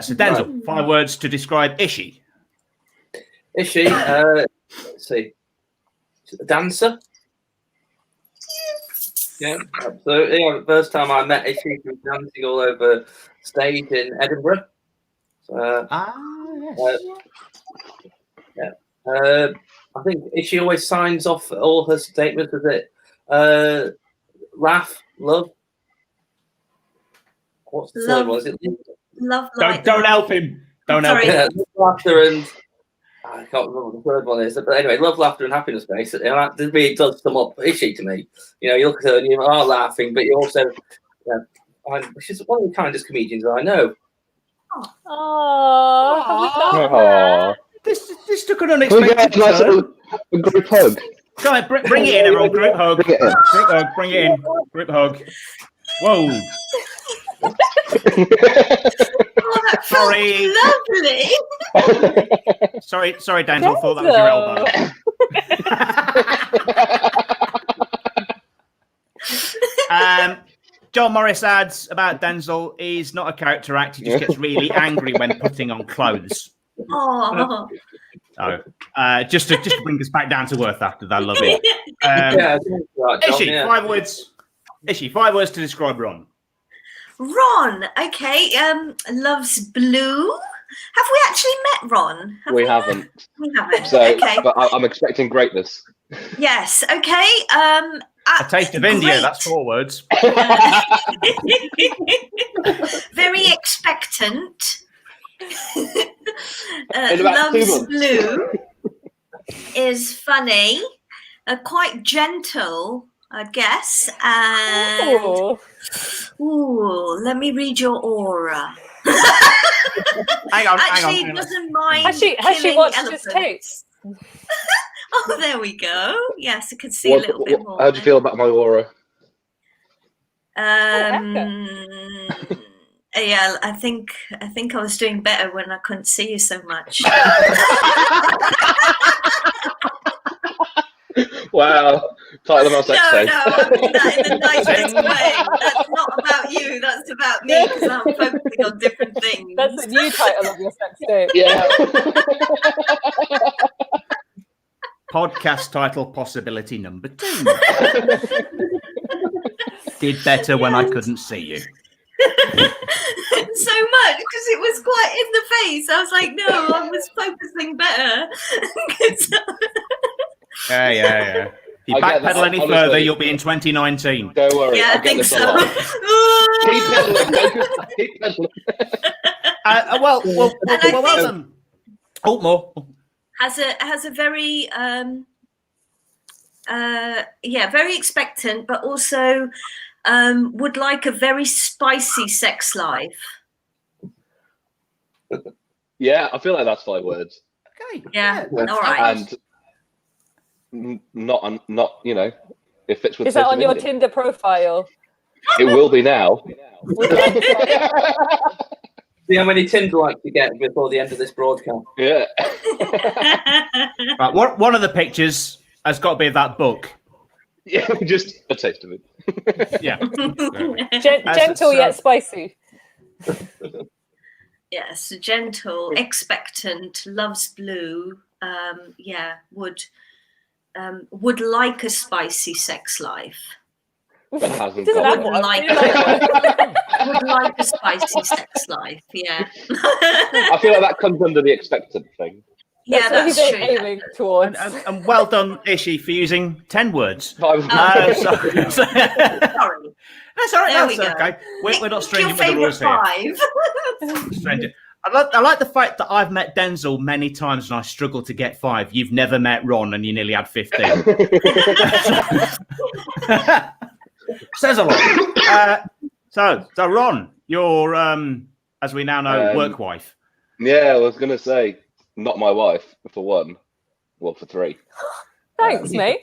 Speaker 2: So Denzel, 5 words to describe Ishi.
Speaker 4: Is she? Let's see. A dancer? Yeah, absolutely. Yeah, the first time I met her, she was dancing all over stage in Edinburgh.
Speaker 2: Yes.
Speaker 4: I think she always signs off all her statements with it. Laugh, love. What's the third one? Is it
Speaker 5: Love.
Speaker 2: Don't help him. Don't help
Speaker 5: Sorry.
Speaker 2: him.
Speaker 4: love, laughter, and I can't remember what the third one is. But anyway, love, laughter, and happiness, basically. And that really does sum up Ishi to me. You know, you look at her and you are laughing, but you also, she's one of the kindest comedians I know.
Speaker 6: Oh.
Speaker 2: This took an
Speaker 3: Can we
Speaker 2: unexpected
Speaker 3: get a nice
Speaker 2: turn.
Speaker 3: little group hug?
Speaker 2: Go on, bring it in, everyone. Group hug.
Speaker 3: Bring it in.
Speaker 2: Group hug. Bring it in. Group hug. Whoa.
Speaker 5: Oh, that felt lovely.
Speaker 2: Sorry, Denzel. Thought that was your elbow. John Morris adds about Denzel: he's not a character act. He just gets really angry when putting on clothes.
Speaker 5: Oh.
Speaker 2: So, just to bring us back down to earth after that, love it. Ishi, 5 words. Ishi, 5 words to describe Ron.
Speaker 5: Ron, okay, loves blue. Have we actually met Ron?
Speaker 3: We haven't.
Speaker 5: We haven't.
Speaker 3: So,
Speaker 5: Okay.
Speaker 3: but I'm expecting greatness.
Speaker 5: Yes. Okay.
Speaker 2: A taste of India.
Speaker 5: great.
Speaker 2: That's 4 words.
Speaker 5: Very expectant.
Speaker 3: In about 2
Speaker 5: Loves
Speaker 3: months.
Speaker 5: blue. Is funny. Quite gentle, I guess. And let me read your aura.
Speaker 2: Hang on.
Speaker 5: Actually, doesn't mind.
Speaker 6: Has she
Speaker 5: killing
Speaker 6: watched
Speaker 5: elephants.
Speaker 6: his tapes?
Speaker 5: Oh, there we go. Yes, I could see a little bit more.
Speaker 3: How do you feel about my aura?
Speaker 5: Yeah, I think I was doing better when I couldn't see you so much.
Speaker 3: Wow. Title of my sex tape.
Speaker 5: No, I mean that in the nicest way. That's not about you. That's about me because I'm focusing on different things.
Speaker 6: That's the new title of your sex tape.
Speaker 3: Yeah.
Speaker 2: Podcast title possibility number 2. Did better when I couldn't see you.
Speaker 5: So much because it was quite in the face. I was like, no, I was focusing better.
Speaker 2: Yeah. If you backpedal any further, you'll be in 2019.
Speaker 3: Don't worry.
Speaker 5: Yeah,
Speaker 3: I
Speaker 5: think
Speaker 3: this
Speaker 5: so.
Speaker 3: Keep pedaling. Keep pedaling.
Speaker 2: Well done. Oh, more.
Speaker 5: Has a very very expectant, but also would like a very spicy sex life.
Speaker 3: Yeah, I feel like that's 5 words.
Speaker 2: Okay.
Speaker 5: Yeah. All right.
Speaker 3: And not it fits with.
Speaker 6: Is that on your Tinder profile?
Speaker 3: It will be now.
Speaker 4: See how many Tinder likes you get before the end of this broadcast.
Speaker 3: Yeah.
Speaker 2: Right, one of the pictures has got to be of that book.
Speaker 3: Yeah, just a taste of it.
Speaker 2: Yeah.
Speaker 6: Gentle yet spicy.
Speaker 5: Yes, gentle, expectant, loves blue. Would like a spicy sex life.
Speaker 3: But hasn't
Speaker 6: Doesn't
Speaker 3: got
Speaker 6: have
Speaker 3: it.
Speaker 6: one.
Speaker 5: Would like a spicy sex life. Yeah.
Speaker 3: I feel like that comes under the expectant thing.
Speaker 5: Yeah, that's
Speaker 6: what he's
Speaker 5: true.
Speaker 6: aiming towards.
Speaker 2: And well done, Ishi, for using 10 words.
Speaker 5: Sorry.
Speaker 2: That's all right.
Speaker 5: There we
Speaker 2: That's
Speaker 5: go.
Speaker 2: okay. We're not
Speaker 5: Your
Speaker 2: stringent with the
Speaker 5: favourite
Speaker 2: rules here.
Speaker 5: 5.
Speaker 2: Stringent. I like the fact that I've met Denzel many times and I struggle to get 5. You've never met Ron and you nearly had 15. Says a lot. So Ron, you're, as we now know, work wife.
Speaker 3: Yeah, I was going to say, not my wife, for 1. Well, for 3.
Speaker 6: Thanks, mate.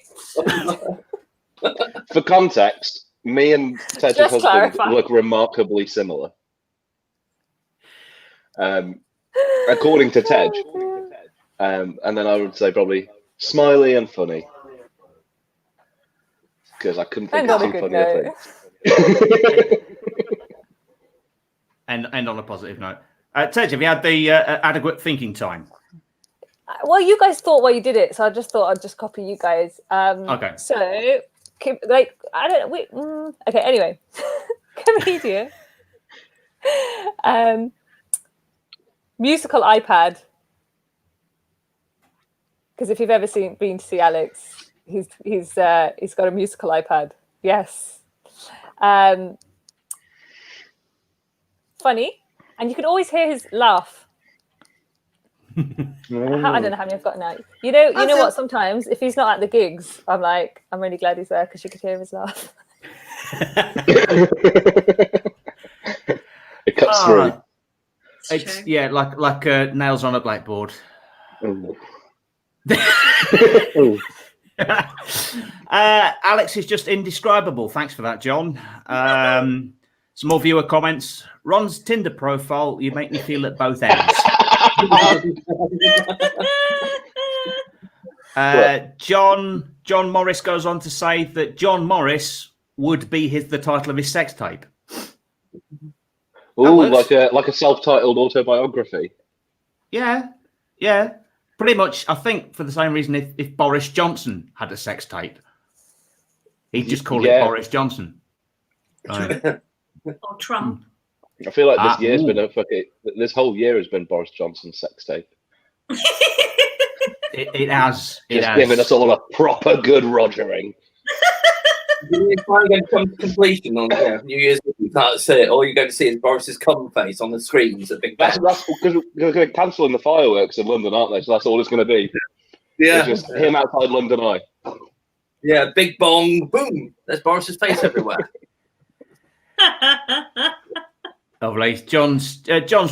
Speaker 3: For context, me and Ted's
Speaker 6: Just
Speaker 3: husband
Speaker 6: clarify.
Speaker 3: look remarkably similar. According to Tej. And then I would say probably smiley and funny. Because I couldn't think of
Speaker 6: And on a
Speaker 3: some
Speaker 6: good
Speaker 3: funnier
Speaker 6: note.
Speaker 3: things.
Speaker 2: And on a positive note. Tej, have you had the adequate thinking time?
Speaker 6: Well, you guys thought while you did it, so I just thought I'd just copy you guys.
Speaker 2: Okay.
Speaker 6: So, okay. Anyway, comedian, musical iPad. Because if you've ever been to see Alex, he's got a musical iPad. Yes. Funny, and you can always hear his laugh. I don't know how many I've got now. You know what? Sometimes if he's not at the gigs, I'm really glad he's there because you could hear his laugh.
Speaker 3: It cuts through.
Speaker 2: It's like nails on a blackboard.
Speaker 3: Ooh.
Speaker 2: Alex is just indescribable. Thanks for that, John. Some more viewer comments. Ron's Tinder profile, you make me feel at both ends. John Morris goes on to say that John Morris would be the title of his sex tape.
Speaker 3: Ooh, like a self-titled autobiography.
Speaker 2: Yeah. Pretty much, I think, for the same reason if Boris Johnson had a sex tape, he'd just call it Boris Johnson.
Speaker 5: Or Trump.
Speaker 3: I feel like this year's been this whole year has been Boris Johnson's sex tape.
Speaker 2: It has.
Speaker 3: Just giving us all a proper good rogering.
Speaker 4: It's finally going to come to completion on New Year's Eve. That's it. All you're going to see is Boris's cum face on the screens at Big Ben.
Speaker 3: That's because they're cancelling the fireworks in London, aren't they? So that's all it's going to be.
Speaker 4: Yeah.
Speaker 3: It's just him outside London Eye.
Speaker 4: Yeah, big bong, boom. There's Boris's face everywhere.
Speaker 2: Lovely. John's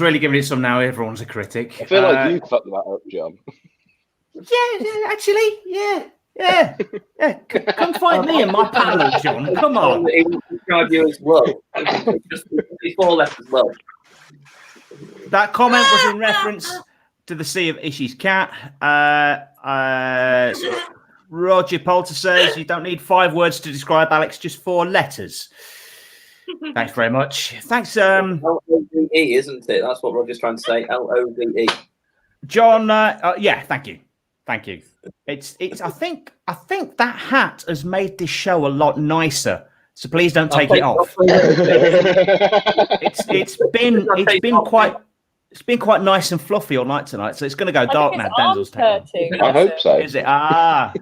Speaker 2: really giving it some now. Everyone's a critic.
Speaker 3: I feel like you fucked that up, John.
Speaker 2: Yeah, actually, yeah. Come find me in my panel, John. Come on.
Speaker 4: He will describe you as well. Just before left as well.
Speaker 2: That comment was in reference to the Sea of Ishi's cat. Roger Poulter says you don't need 5 words to describe Alex, just 4 letters. Thanks very much. Thanks.
Speaker 4: L-O-V-E, isn't it? That's what Roger's trying to say. L-O-V-E.
Speaker 2: John. Yeah. Thank you. It's. I think that hat has made this show a lot nicer. So please don't take it off. It's been quite nice and fluffy all night tonight. So it's going to go dark now. Denzel's taking.
Speaker 3: I hope so.
Speaker 2: Is it? Right.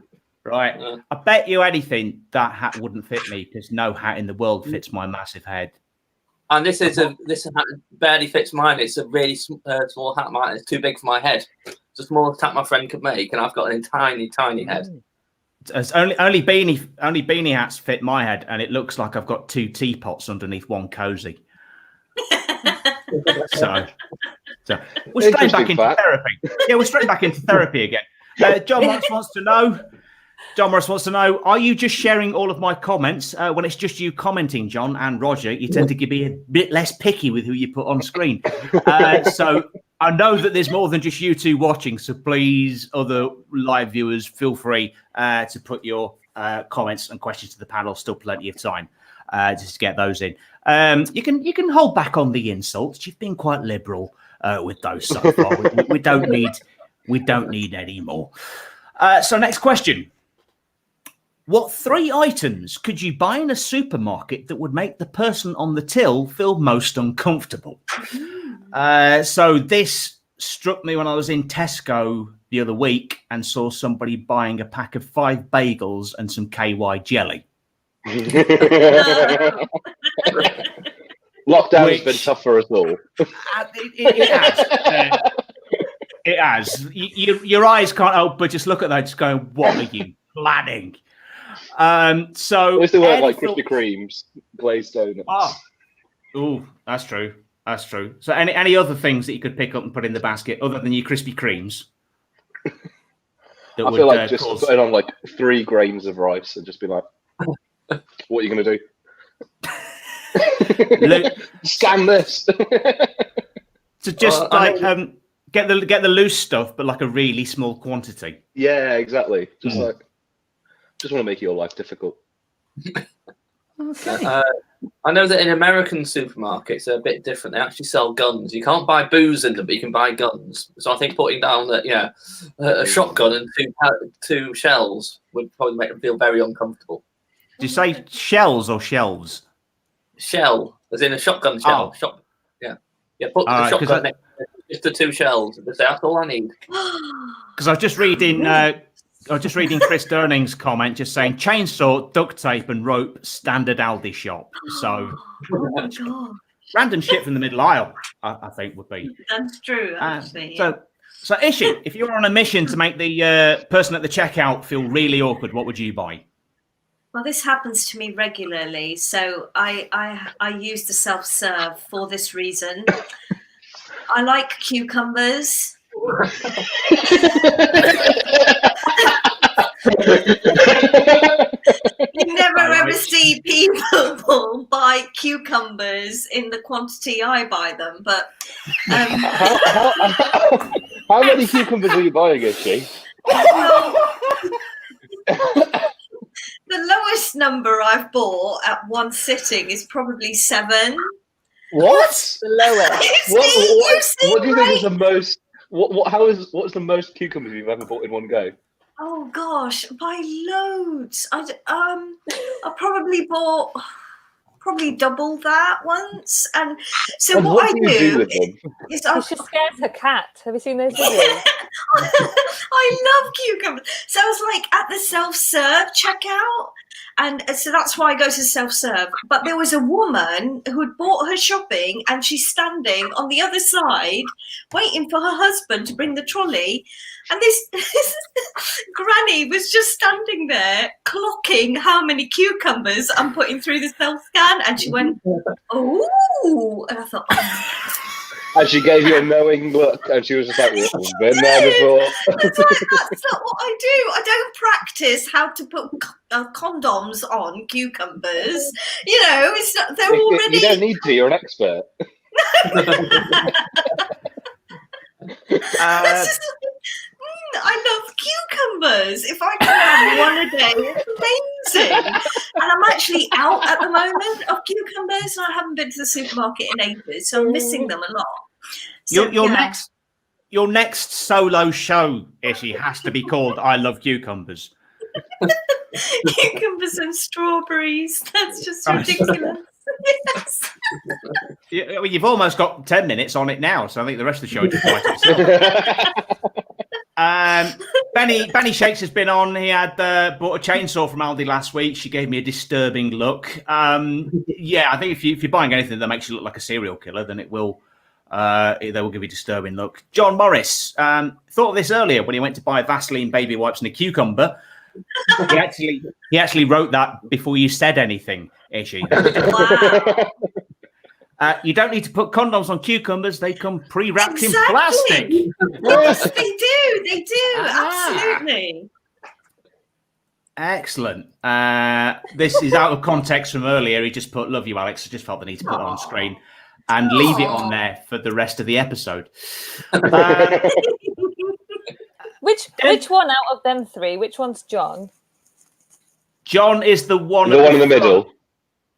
Speaker 2: I bet you anything that hat wouldn't fit me because no hat in the world fits my massive head.
Speaker 4: And this hat barely fits mine. It's a really small hat. Mine. It's too big for my head. It's the smallest hat my friend could make, and I've got an tiny head.
Speaker 2: It's only beanie hats fit my head, and it looks like I've got 2 teapots underneath one cozy. so we're straight back into therapy. Yeah, we're straight back into therapy again. John Morris wants to know, are you just sharing all of my comments? When it's just you commenting, John and Roger, you tend to be a bit less picky with who you put on screen. So I know that there's more than just you 2 watching, so please, other live viewers, feel free to put your comments and questions to the panel. Still plenty of time just to get those in. You can hold back on the insults. You've been quite liberal with those so far. We don't need any more. So next question. What 3 items could you buy in a supermarket that would make the person on the till feel most uncomfortable? So this struck me when I was in Tesco the other week and saw somebody buying a pack of 5 bagels and some KY jelly.
Speaker 3: Lockdown has been tough for us all.
Speaker 2: It has. It has. Your eyes can't help but just look at that, just going, "What are you planning?" So
Speaker 3: at least they weren't like Krispy Kremes, glazed donuts.
Speaker 2: Oh, that's true. So any other things that you could pick up and put in the basket other than your Krispy Kremes?
Speaker 3: I feel like just putting on like 3 grains of rice and just be like, "What are you going to do?" Scan this.
Speaker 2: So just get the loose stuff, but like a really small quantity.
Speaker 3: Yeah, exactly. Just want to make your life difficult.
Speaker 2: Okay.
Speaker 4: I know that in American supermarkets they're a bit different. They actually sell guns. You can't buy booze in them, but you can buy guns. So I think putting down that a shotgun and 2 shells would probably make them feel very uncomfortable.
Speaker 2: Did you say shells or shelves?
Speaker 4: Shell, as in a shotgun shell. Put the shotgun next to just the 2 shells. That's all I need.
Speaker 2: Because I was just reading Chris Durning's comment, just saying chainsaw, duct tape, and rope, standard Aldi shop. So random shit from the middle aisle, I think would be.
Speaker 5: That's true. Actually,
Speaker 2: so Ishi, if you were on a mission to make the person at the checkout feel really awkward, what would you buy?
Speaker 5: Well, this happens to me regularly, so I use the self-serve for this reason. I like cucumbers. You never ever see people buy cucumbers in the quantity I buy them, but
Speaker 3: how many cucumbers are you buying, Ishi?
Speaker 5: The lowest number I've bought at one sitting is probably 7.
Speaker 3: What?
Speaker 6: The lowest.
Speaker 3: What do you think is the most? What's the most cucumbers you've ever bought in one go?
Speaker 5: Oh gosh, by loads. I probably bought double that once, and so what I do
Speaker 3: with them?
Speaker 5: is
Speaker 6: she scares her cat. Have you seen those videos?
Speaker 5: I love cucumbers. So I was like at the self-serve checkout, and so that's why I go to self-serve. But there was a woman who had bought her shopping, and she's standing on the other side waiting for her husband to bring the trolley. And this granny was just standing there clocking how many cucumbers I'm putting through the self-scan. And she went, "Oh," and I thought,
Speaker 3: and she gave you a knowing look, and she was just like, "We've been there before."
Speaker 5: That's not what I do. I don't practice how to put condoms on cucumbers. They're already.
Speaker 3: You don't need to. You're an expert.
Speaker 5: I love cucumbers. If I can have one a day, it's amazing. And I'm actually out at the moment of cucumbers, and I haven't been to the supermarket in ages, so I'm missing them a lot. So,
Speaker 2: Your next solo show, Ishi, has to be called "I Love Cucumbers."
Speaker 5: Cucumbers and strawberries. That's just ridiculous. Yes.
Speaker 2: You've almost got 10 minutes on it now, so I think the rest of the show just writes itself. Benny Shakes has been on. He had bought a chainsaw from Aldi last week. She gave me a disturbing look. Yeah, I think if you're buying anything that makes you look like a serial killer, then they will give you a disturbing look. John Morris thought of this earlier when he went to buy Vaseline baby wipes and a cucumber. He actually wrote that before you said anything, Ishi.
Speaker 5: Wow.
Speaker 2: You don't need to put condoms on cucumbers. They come pre-wrapped in plastic.
Speaker 5: Yes, they do. They do. Absolutely.
Speaker 2: Excellent. This is out of context from earlier. He just put, "Love you, Alex." I just felt the need to put it on screen and leave it on there for the rest of the episode.
Speaker 6: Which one out of them three? Which one's John?
Speaker 2: John is the one.
Speaker 3: The one in the middle.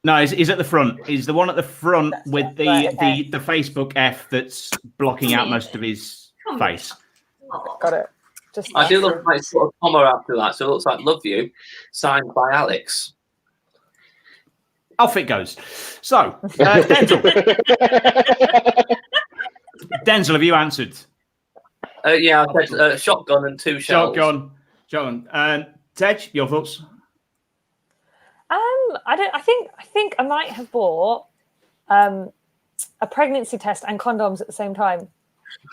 Speaker 2: No, he's at the front. He's the one at the front with the Facebook F that's blocking out most of his face.
Speaker 6: Got it.
Speaker 4: I do look like sort of comma after that, so it looks like "Love You," signed by Alex.
Speaker 2: Off it goes. So, Denzel. Denzel, have you answered?
Speaker 4: Yeah, I said shotgun and 2 shells.
Speaker 2: Shotgun. Tej, your thoughts?
Speaker 6: I think I might have bought a pregnancy test and condoms at the same time.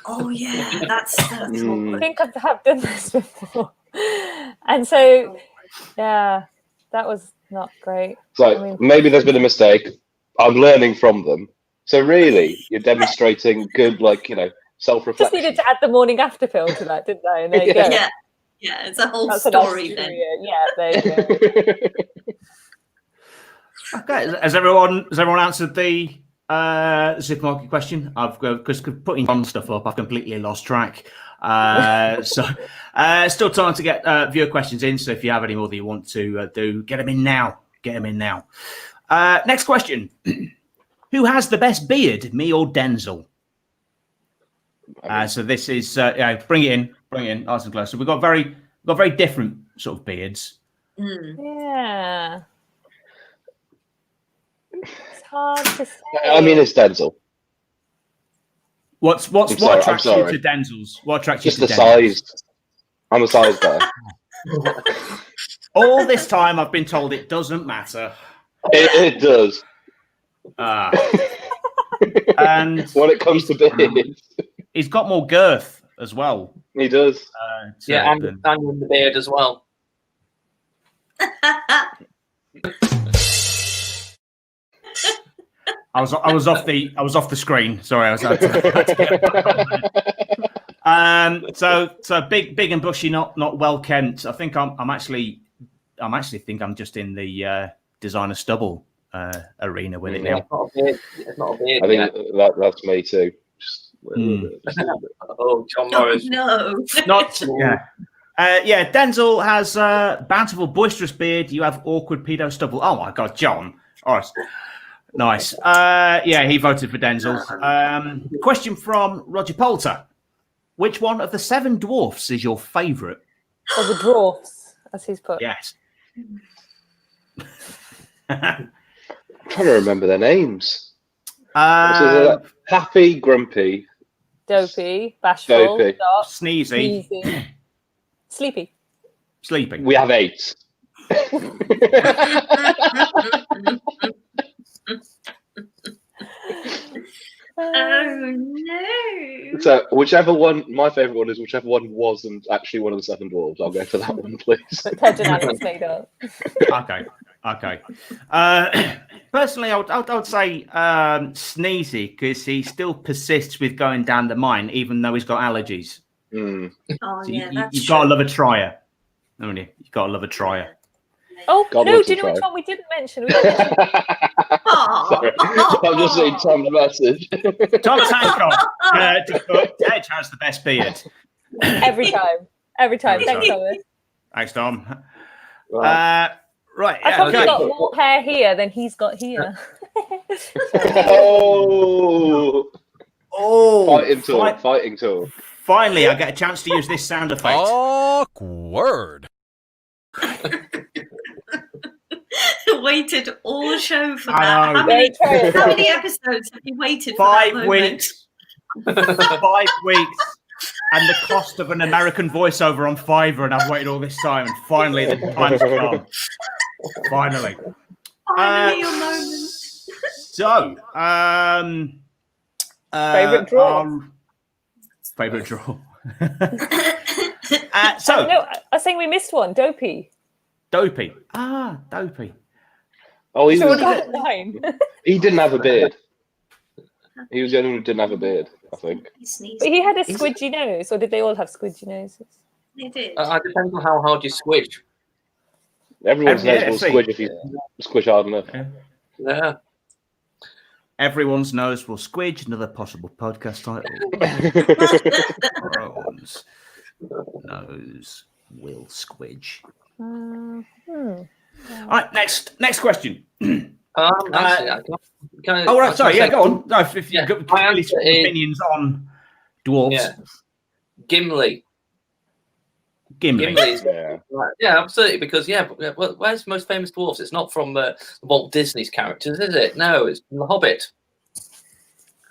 Speaker 5: Oh yeah, that's
Speaker 6: I think I have done this before. And so yeah, that was not great.
Speaker 3: So maybe there's been a mistake. I'm learning from them. So really, you're demonstrating good, self-reflection.
Speaker 6: Just needed to add the morning after pill to that, didn't I? And there you go.
Speaker 5: Yeah, it's a whole story then.
Speaker 6: Yeah, there you go.
Speaker 2: Okay, has everyone answered the supermarket question? I've because putting on stuff up, I've completely lost track. So still time to get viewer questions in. So if you have any more that you want to do, get them in now. Next question: who has the best beard, me or Denzel? So this is bring it in, nice and close. So we've got very different sort of beards.
Speaker 6: Yeah. It's hard to say.
Speaker 3: I mean, it's Denzel.
Speaker 2: What attracts you to Denzel's? What attracts you to
Speaker 3: Just the
Speaker 2: Denzel's?
Speaker 3: size. I'm a size guy.
Speaker 2: All this time, I've been told it doesn't matter.
Speaker 3: It does.
Speaker 2: And
Speaker 3: when it comes to beards,
Speaker 2: he's got more girth as well.
Speaker 3: He does.
Speaker 4: Yeah, and in the beard as well.
Speaker 2: I was off the screen. Sorry, I was. So big and bushy, not well kempt. I think I'm actually think I'm just in the designer stubble arena with it now.
Speaker 4: It's not a beard.
Speaker 3: I think that's me too. Just
Speaker 4: Oh, John Morris.
Speaker 5: No.
Speaker 2: Not yeah. Denzel has bountiful, boisterous beard. You have awkward pedo stubble. Oh my God, John. All right. Nice. Yeah, he voted for Denzel. Question from Roger Poulter. Which one of the 7 dwarfs is your favourite?
Speaker 6: Or the dwarfs, as he's put.
Speaker 2: Yes.
Speaker 3: I'm trying to remember their names. Happy, grumpy,
Speaker 6: dopey, bashful, dark,
Speaker 2: sneezy,
Speaker 6: sleepy.
Speaker 2: Sleeping.
Speaker 3: We have 8.
Speaker 5: Oh no!
Speaker 3: So whichever one, my favourite one is whichever one wasn't actually one of the 7 dwarves. I'll go for that one, please.
Speaker 6: Ted and Alex made up.
Speaker 2: Okay. Personally, I would say Sneezy, because he still persists with going down the mine, even though he's got allergies.
Speaker 5: Oh
Speaker 2: So
Speaker 5: yeah,
Speaker 2: you've got to love a trier, haven't you? You've got to love a trier.
Speaker 6: Oh,
Speaker 3: God
Speaker 6: no,
Speaker 3: wants
Speaker 6: do you
Speaker 3: to
Speaker 6: know which
Speaker 3: try.
Speaker 6: one we didn't mention? We didn't mention
Speaker 3: Sorry. I'm just seeing Tom's message.
Speaker 2: Thomas Hancock. Ted has the best beard.
Speaker 6: every time. Every time.
Speaker 2: Every
Speaker 6: Thanks,
Speaker 2: time.
Speaker 6: Thomas.
Speaker 2: Thanks, Tom.
Speaker 3: Right.
Speaker 2: Right.
Speaker 6: I've
Speaker 2: Yeah.
Speaker 6: probably
Speaker 2: Okay.
Speaker 6: got more hair here than he's got here.
Speaker 3: Oh,
Speaker 2: Oh,
Speaker 3: fighting tool.
Speaker 2: Finally, I get a chance to use this sound effect.
Speaker 1: Awkward.
Speaker 5: Waited all show for
Speaker 2: I
Speaker 5: that.
Speaker 2: know.
Speaker 5: How many episodes have you waited for that
Speaker 2: 5
Speaker 5: moment?
Speaker 2: weeks. 5 weeks. And the cost of an American voiceover on Fiverr, and I've waited all this time, and finally the time's come. Finally.
Speaker 5: Finally, your moment.
Speaker 2: So,
Speaker 6: Favourite draw?
Speaker 2: Favourite draw.
Speaker 6: No, I was saying we missed one. Dopey.
Speaker 2: Dopey. Ah, Dopey.
Speaker 3: Oh, he,
Speaker 6: So
Speaker 3: was,
Speaker 6: we got 9.
Speaker 3: he didn't have a beard. He was the only one who didn't have a beard, I think.
Speaker 5: He sneezed.
Speaker 6: But he had a squidgy nose, or did they all have squidgy noses?
Speaker 5: They did.
Speaker 4: It depends on how hard you squidge.
Speaker 3: Everyone's nose
Speaker 2: Yeah,
Speaker 3: will
Speaker 2: see.
Speaker 3: squidge if you squish hard enough.
Speaker 4: Yeah.
Speaker 2: Everyone's nose will squidge. Another possible podcast title. Everyone's nose will squidge. All right, next question.
Speaker 4: Actually,
Speaker 2: Oh, right, sorry. Yeah, go on. No, if
Speaker 4: Yeah,
Speaker 2: you've got
Speaker 4: my
Speaker 2: really
Speaker 4: answer
Speaker 2: strong
Speaker 4: is-
Speaker 2: opinions on dwarves,
Speaker 4: Yeah. Gimli.
Speaker 2: Gimli.
Speaker 4: Gimli's
Speaker 3: Yeah.
Speaker 4: Yeah, absolutely. Because well, where's the most famous dwarfs? It's not from Walt Disney's characters, is it? No, it's from The Hobbit.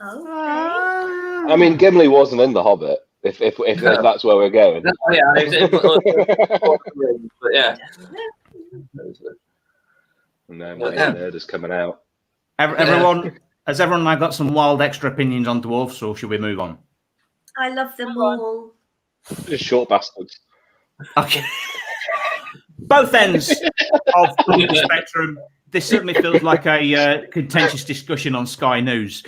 Speaker 5: Okay.
Speaker 3: I mean, Gimli wasn't in The Hobbit, if that's where we're going.
Speaker 4: Oh yeah, but yeah.
Speaker 3: And then my nerd is coming out.
Speaker 2: Everyone, has everyone now got some wild extra opinions on dwarfs, or should we move on?
Speaker 5: I love them all.
Speaker 3: Just short bastards.
Speaker 2: Okay. Both ends of the spectrum. This certainly feels like a contentious discussion on Sky News.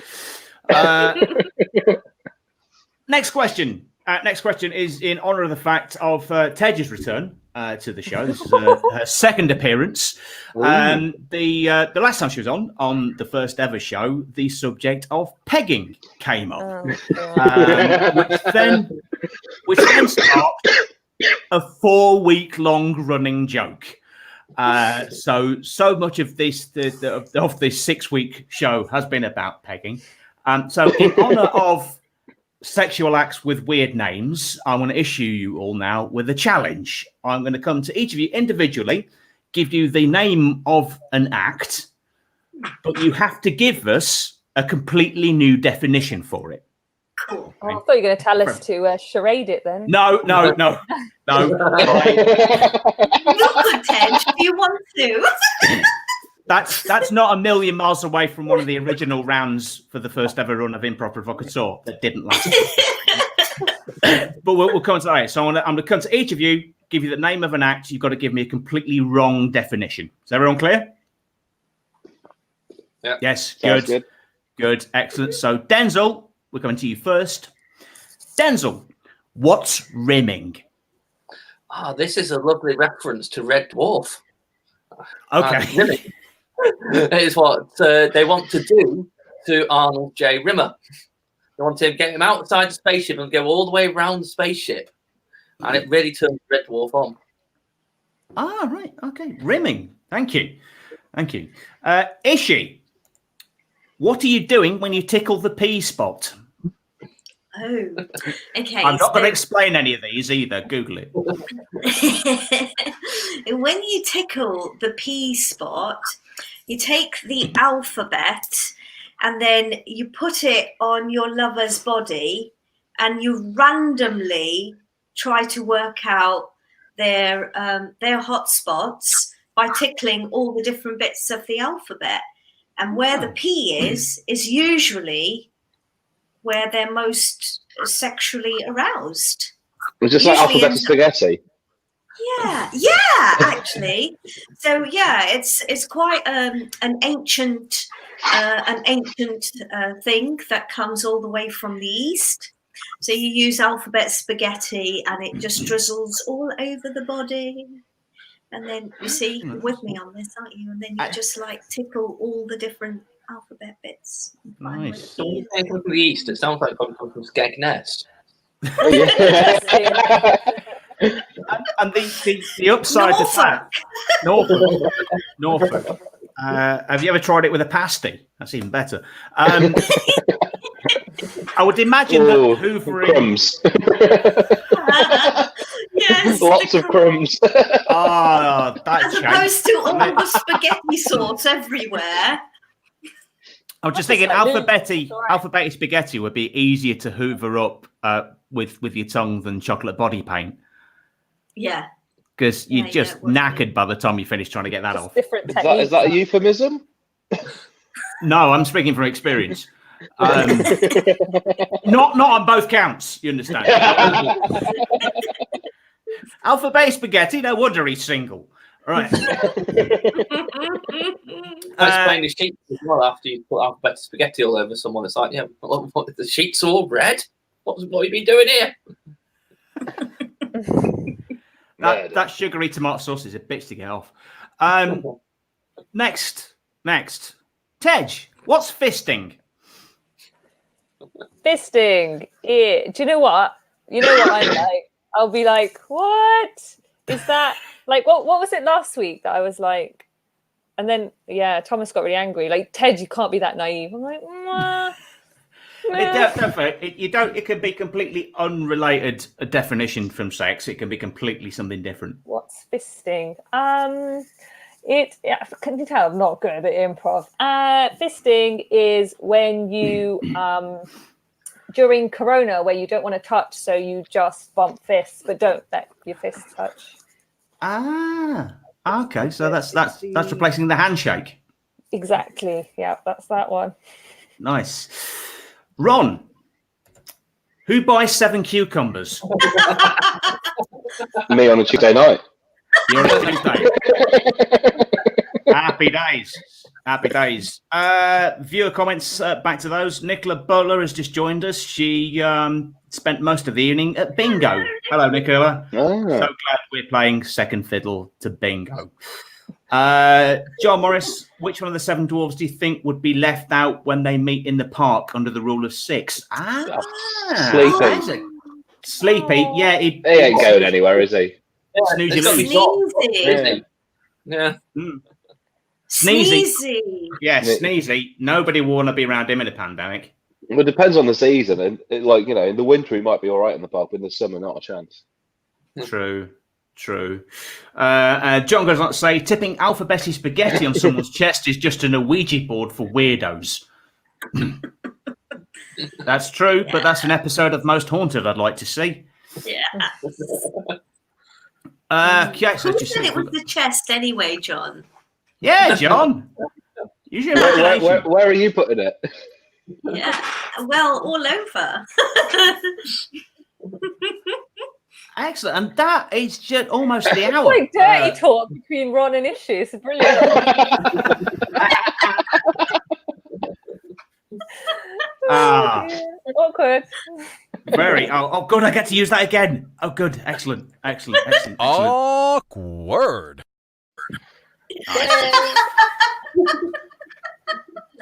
Speaker 2: Next question. Next question is in honour of the fact of Tedge's return to the show. This is her second appearance. The last time she was on the first ever show, the subject of pegging came up, which then sparked a 4-week-long running joke. So much of this this 6-week show has been about pegging. So in honour of sexual acts with weird names, I want to issue you all now with a challenge. I'm going to come to each of you individually, give you the name of an act, but you have to give us a completely new definition for it.
Speaker 5: Cool.
Speaker 6: Oh, I thought you were going to tell us to charade it then.
Speaker 2: No.
Speaker 5: Look good, Ted. Do you want to?
Speaker 2: That's not a million miles away from one of the original rounds for the first ever run of Improv Provocateur that didn't last. But we'll come to that. So I'm going to come to each of you, give you the name of an act. You've got to give me a completely wrong definition. Is everyone clear?
Speaker 4: Yeah.
Speaker 2: Yes.
Speaker 3: Sounds
Speaker 2: Good. Excellent. So Denzel, we're coming to you first. Denzel, what's rimming?
Speaker 4: This is a lovely reference to Red Dwarf.
Speaker 2: Okay.
Speaker 4: Rimming is what they want to do to Arnold J. Rimmer. They want to get him outside the spaceship and go all the way around the spaceship. And it really turned Red Dwarf on.
Speaker 2: Ah, right. Okay. Rimming. Thank you. Ishi, what are you doing when you tickle the P spot?
Speaker 5: Oh, okay.
Speaker 2: I'm not going to explain any of these either. Google it.
Speaker 5: When you tickle the P spot, you take the alphabet and then you put it on your lover's body and you randomly try to work out their hot spots by tickling all the different bits of the alphabet. And where the P is usually where they're most sexually aroused.
Speaker 3: It's just like
Speaker 5: Usually
Speaker 3: alphabet spaghetti.
Speaker 5: Yeah, actually. So it's quite an ancient thing that comes all the way from the East. So you use alphabet spaghetti and it just drizzles all over the body. And then you see, you're with me on this, aren't you? And then you just like tickle all the different alphabet bits.
Speaker 2: Nice.
Speaker 4: Someone came from the east. It sounds like I'm from Skegness.
Speaker 2: And the upside of that, Norfolk. Have you ever tried it with a pasty? That's even better. I would imagine that hoovering
Speaker 3: crumbs.
Speaker 5: Yes,
Speaker 3: Lots of crumbs.
Speaker 2: Oh,
Speaker 5: as opposed to all the spaghetti sauce everywhere.
Speaker 2: I was just thinking alphabetti spaghetti would be easier to hoover up with your tongue than chocolate body paint.
Speaker 5: Yeah.
Speaker 2: Because you're just knackered by the time you finish trying to get that off.
Speaker 6: Different
Speaker 3: Is that a euphemism?
Speaker 2: No, I'm speaking from experience. Not on both counts, you understand? Alphabet spaghetti, no wonder he's single. Right.
Speaker 4: Explain the sheets as well after you put alphabet spaghetti all over someone. It's like, yeah, what, the sheets are all red? What have you been doing here?
Speaker 2: That sugary tomato sauce is a bitch to get off. Next. Tej, what's fisting?
Speaker 6: Fisting. Yeah. Do you know what? I'm like? I'll be like, what is that? Like, what was it last week that I was like? And then, Thomas got really angry. Like, Tej, you can't be that naive. I'm like,
Speaker 2: It can be completely unrelated a definition from sex. It can be completely something different.
Speaker 6: What's fisting? Can you tell I'm not good at improv? Fisting is when you during Corona, where you don't want to touch, so you just bump fists, but don't let your fists touch.
Speaker 2: Okay. So that's replacing the handshake.
Speaker 6: Exactly. Yeah, that's that one.
Speaker 2: Nice. Ron, who buys 7 cucumbers?
Speaker 3: Me on a Tuesday night.
Speaker 2: You're on a Tuesday. Happy days. Viewer comments, back to those. Nicola Butler has just joined us. She spent most of the evening at bingo. Hello, Nicola. So glad we're playing second fiddle to bingo. John Morris, which one of the 7 dwarves do you think would be left out when they meet in the park under the rule of 6? Sleepy. Yeah, he
Speaker 3: ain't going anywhere, is he?
Speaker 5: Sneezy.
Speaker 4: Yeah.
Speaker 2: Sneezy. Yeah, Sneezy. Nobody will want to be around him in a pandemic.
Speaker 3: Well, it depends on the season. And in the winter, he might be all right in the pub. In the summer, not a chance.
Speaker 2: True. John goes on to say, tipping alphabetti spaghetti on someone's chest is just an Ouija board for weirdos. That's true, but that's an episode of Most Haunted I'd like to see.
Speaker 5: Yeah.
Speaker 2: So
Speaker 5: who said it was the chest anyway, John?
Speaker 2: Yeah, John.
Speaker 3: Where are you putting it?
Speaker 5: Yeah, well, all over.
Speaker 2: Excellent, and that is just almost the hour.
Speaker 6: Like dirty talk between Ron and Ishi. It's brilliant. Awkward.
Speaker 2: Very. Oh, good. I get to use that again. Oh, good. Excellent.
Speaker 1: Awkward.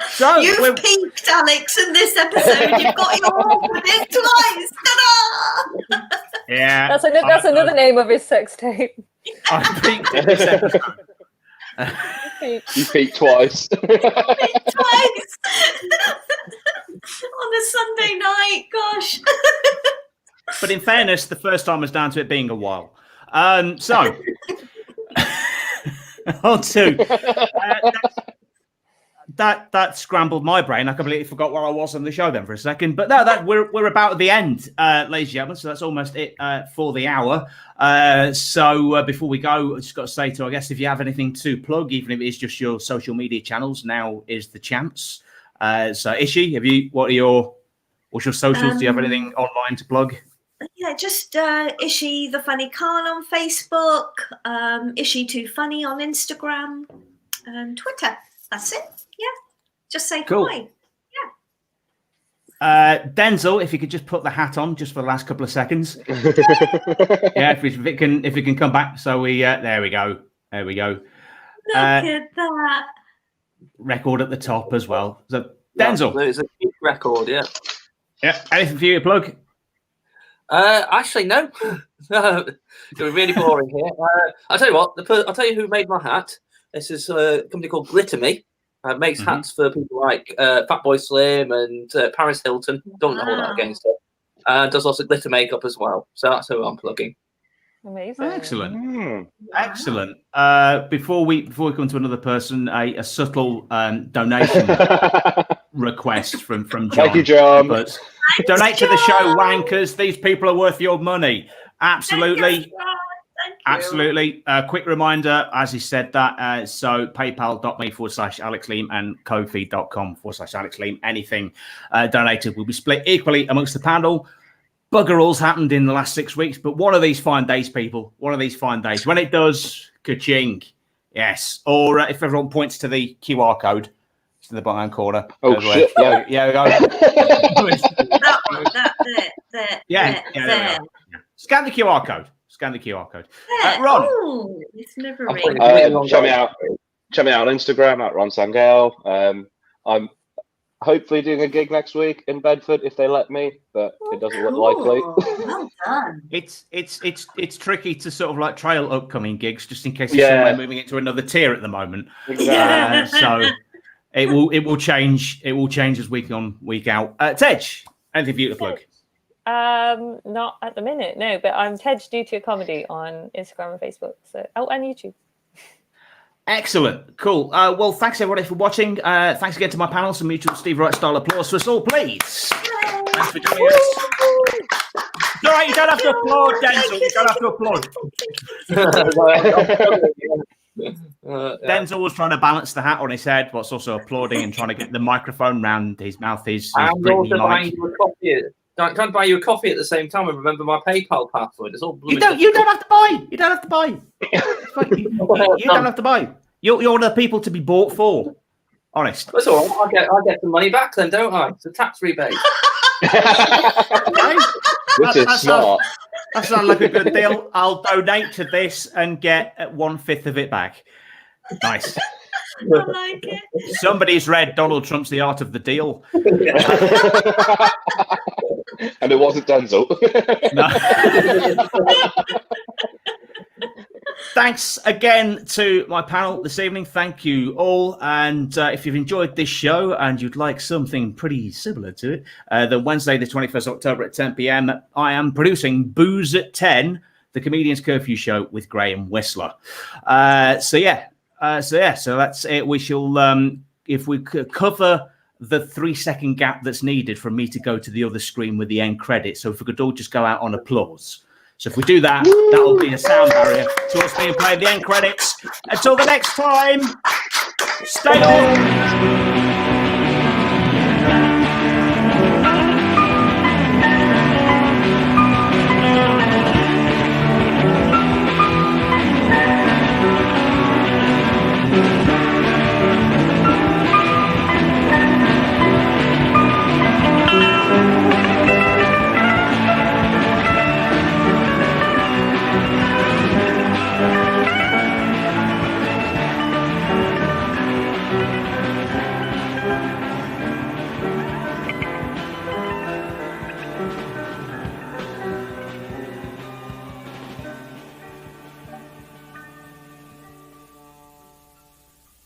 Speaker 2: So
Speaker 5: you've peaked, Alex, in this episode. You've got your awkward in twice. Ta-da!
Speaker 2: Yeah.
Speaker 6: That's another name of his sex tape.
Speaker 2: I peaked in this episode.
Speaker 3: You peaked twice.
Speaker 5: Twice. On a Sunday night, gosh.
Speaker 2: But in fairness, the first time was down to it being a while. So, on to that scrambled my brain. I completely forgot where I was on the show then for a second. But no, we're about at the end, ladies and gentlemen. So that's almost it for the hour. So before we go, I just got to say to our guests, if you have anything to plug, even if it is just your social media channels, now is the chance. So Ishi, what's your socials? Do you have anything online to plug?
Speaker 5: Yeah, just Ishi the Funny Khan on Facebook, Ishi Too Funny on Instagram and Twitter. That's it. Yeah, just say hi. Yeah.
Speaker 2: Denzel, if you could just put the hat on just for the last couple of seconds. Yeah, if it can come back. So there we go. There we go.
Speaker 5: Look at that.
Speaker 2: Record at the top as well. So, Denzel.
Speaker 4: It's a big record, yeah.
Speaker 2: Yeah. Anything for you to plug?
Speaker 4: Actually, no. It's really boring here. I'll tell you what. I'll tell you who made my hat. This is a company called Glitter Me. Makes hats for people like Fatboy Slim and Paris Hilton. Don't hold that against it. Does lots of glitter makeup as well. So that's who I'm plugging.
Speaker 6: Amazing.
Speaker 2: Excellent. Excellent. Before we come to another person, a subtle donation request from John.
Speaker 3: Thank you, John.
Speaker 2: But donate to the show, wankers. These people are worth your money. Absolutely. Absolutely. Quick reminder, as he said that, so paypal.me/Alex Leam and ko-fi.com/Alex Leam. Anything donated will be split equally amongst the panel. Bugger all's happened in the last 6 weeks, but one of these fine days, people, one of these fine days, when it does, ka-ching. Yes. Or if everyone points to the QR code, it's in the bottom corner.
Speaker 3: Oh, shit.
Speaker 2: Yeah, we go.
Speaker 5: That one, that.
Speaker 2: Yeah. Scan the QR code. Scan the QR code.
Speaker 5: Ron. Oh, it's never ring.
Speaker 3: Check me out. Check me out on Instagram at Ron Sangale. I'm hopefully doing a gig next week in Bedford if they let me, but it doesn't look likely.
Speaker 5: Well done.
Speaker 2: It's tricky to sort of like trail upcoming gigs just in case it's somewhere moving into another tier at the moment.
Speaker 3: Exactly.
Speaker 2: So it will change. It will change as week on week out. Tej, anything for you to plug?
Speaker 6: Not at the minute, no. But I'm Tej Duty Comedy on Instagram and Facebook. So and YouTube.
Speaker 2: Excellent. Cool. Well, thanks everybody for watching. Thanks again to my panel. Some mutual Steve Wright style applause for us all, please. Thanks for joining us. It's all right, you don't have to applaud, Denzel. You don't have to applaud. Denzel was trying to balance the hat on his head, whilst also applauding and trying to get the microphone round his mouth.
Speaker 4: I'm also buying you a coffee. Trying to buy you a coffee at the same time and remember my PayPal password. It's all
Speaker 2: you don't have to buy. You don't have to buy. You don't have to buy. You're one of the people to be bought for. Honest.
Speaker 4: That's all right. I'll get the money back then, don't I? It's a tax rebate.
Speaker 3: Which is smart.
Speaker 2: That sounds like a good deal. I'll donate to this and get 1/5 of it back. Nice.
Speaker 5: I like it.
Speaker 2: Somebody's read Donald Trump's The Art of the Deal.
Speaker 3: And it wasn't Denzel.
Speaker 2: No. Thanks again to my panel this evening. Thank you all. And if you've enjoyed this show and you'd like something pretty similar to it, then Wednesday, the 21st October at 10 p.m, I am producing Booze at 10, the Comedian's Curfew Show with Graham Whistler. So that's it. We shall, if we could cover the 3-second gap that's needed for me to go to the other screen with the end credits. So if we could all just go out on applause. So if we do that, that'll be a sound barrier to us being played the end credits. Until the next time, stay on.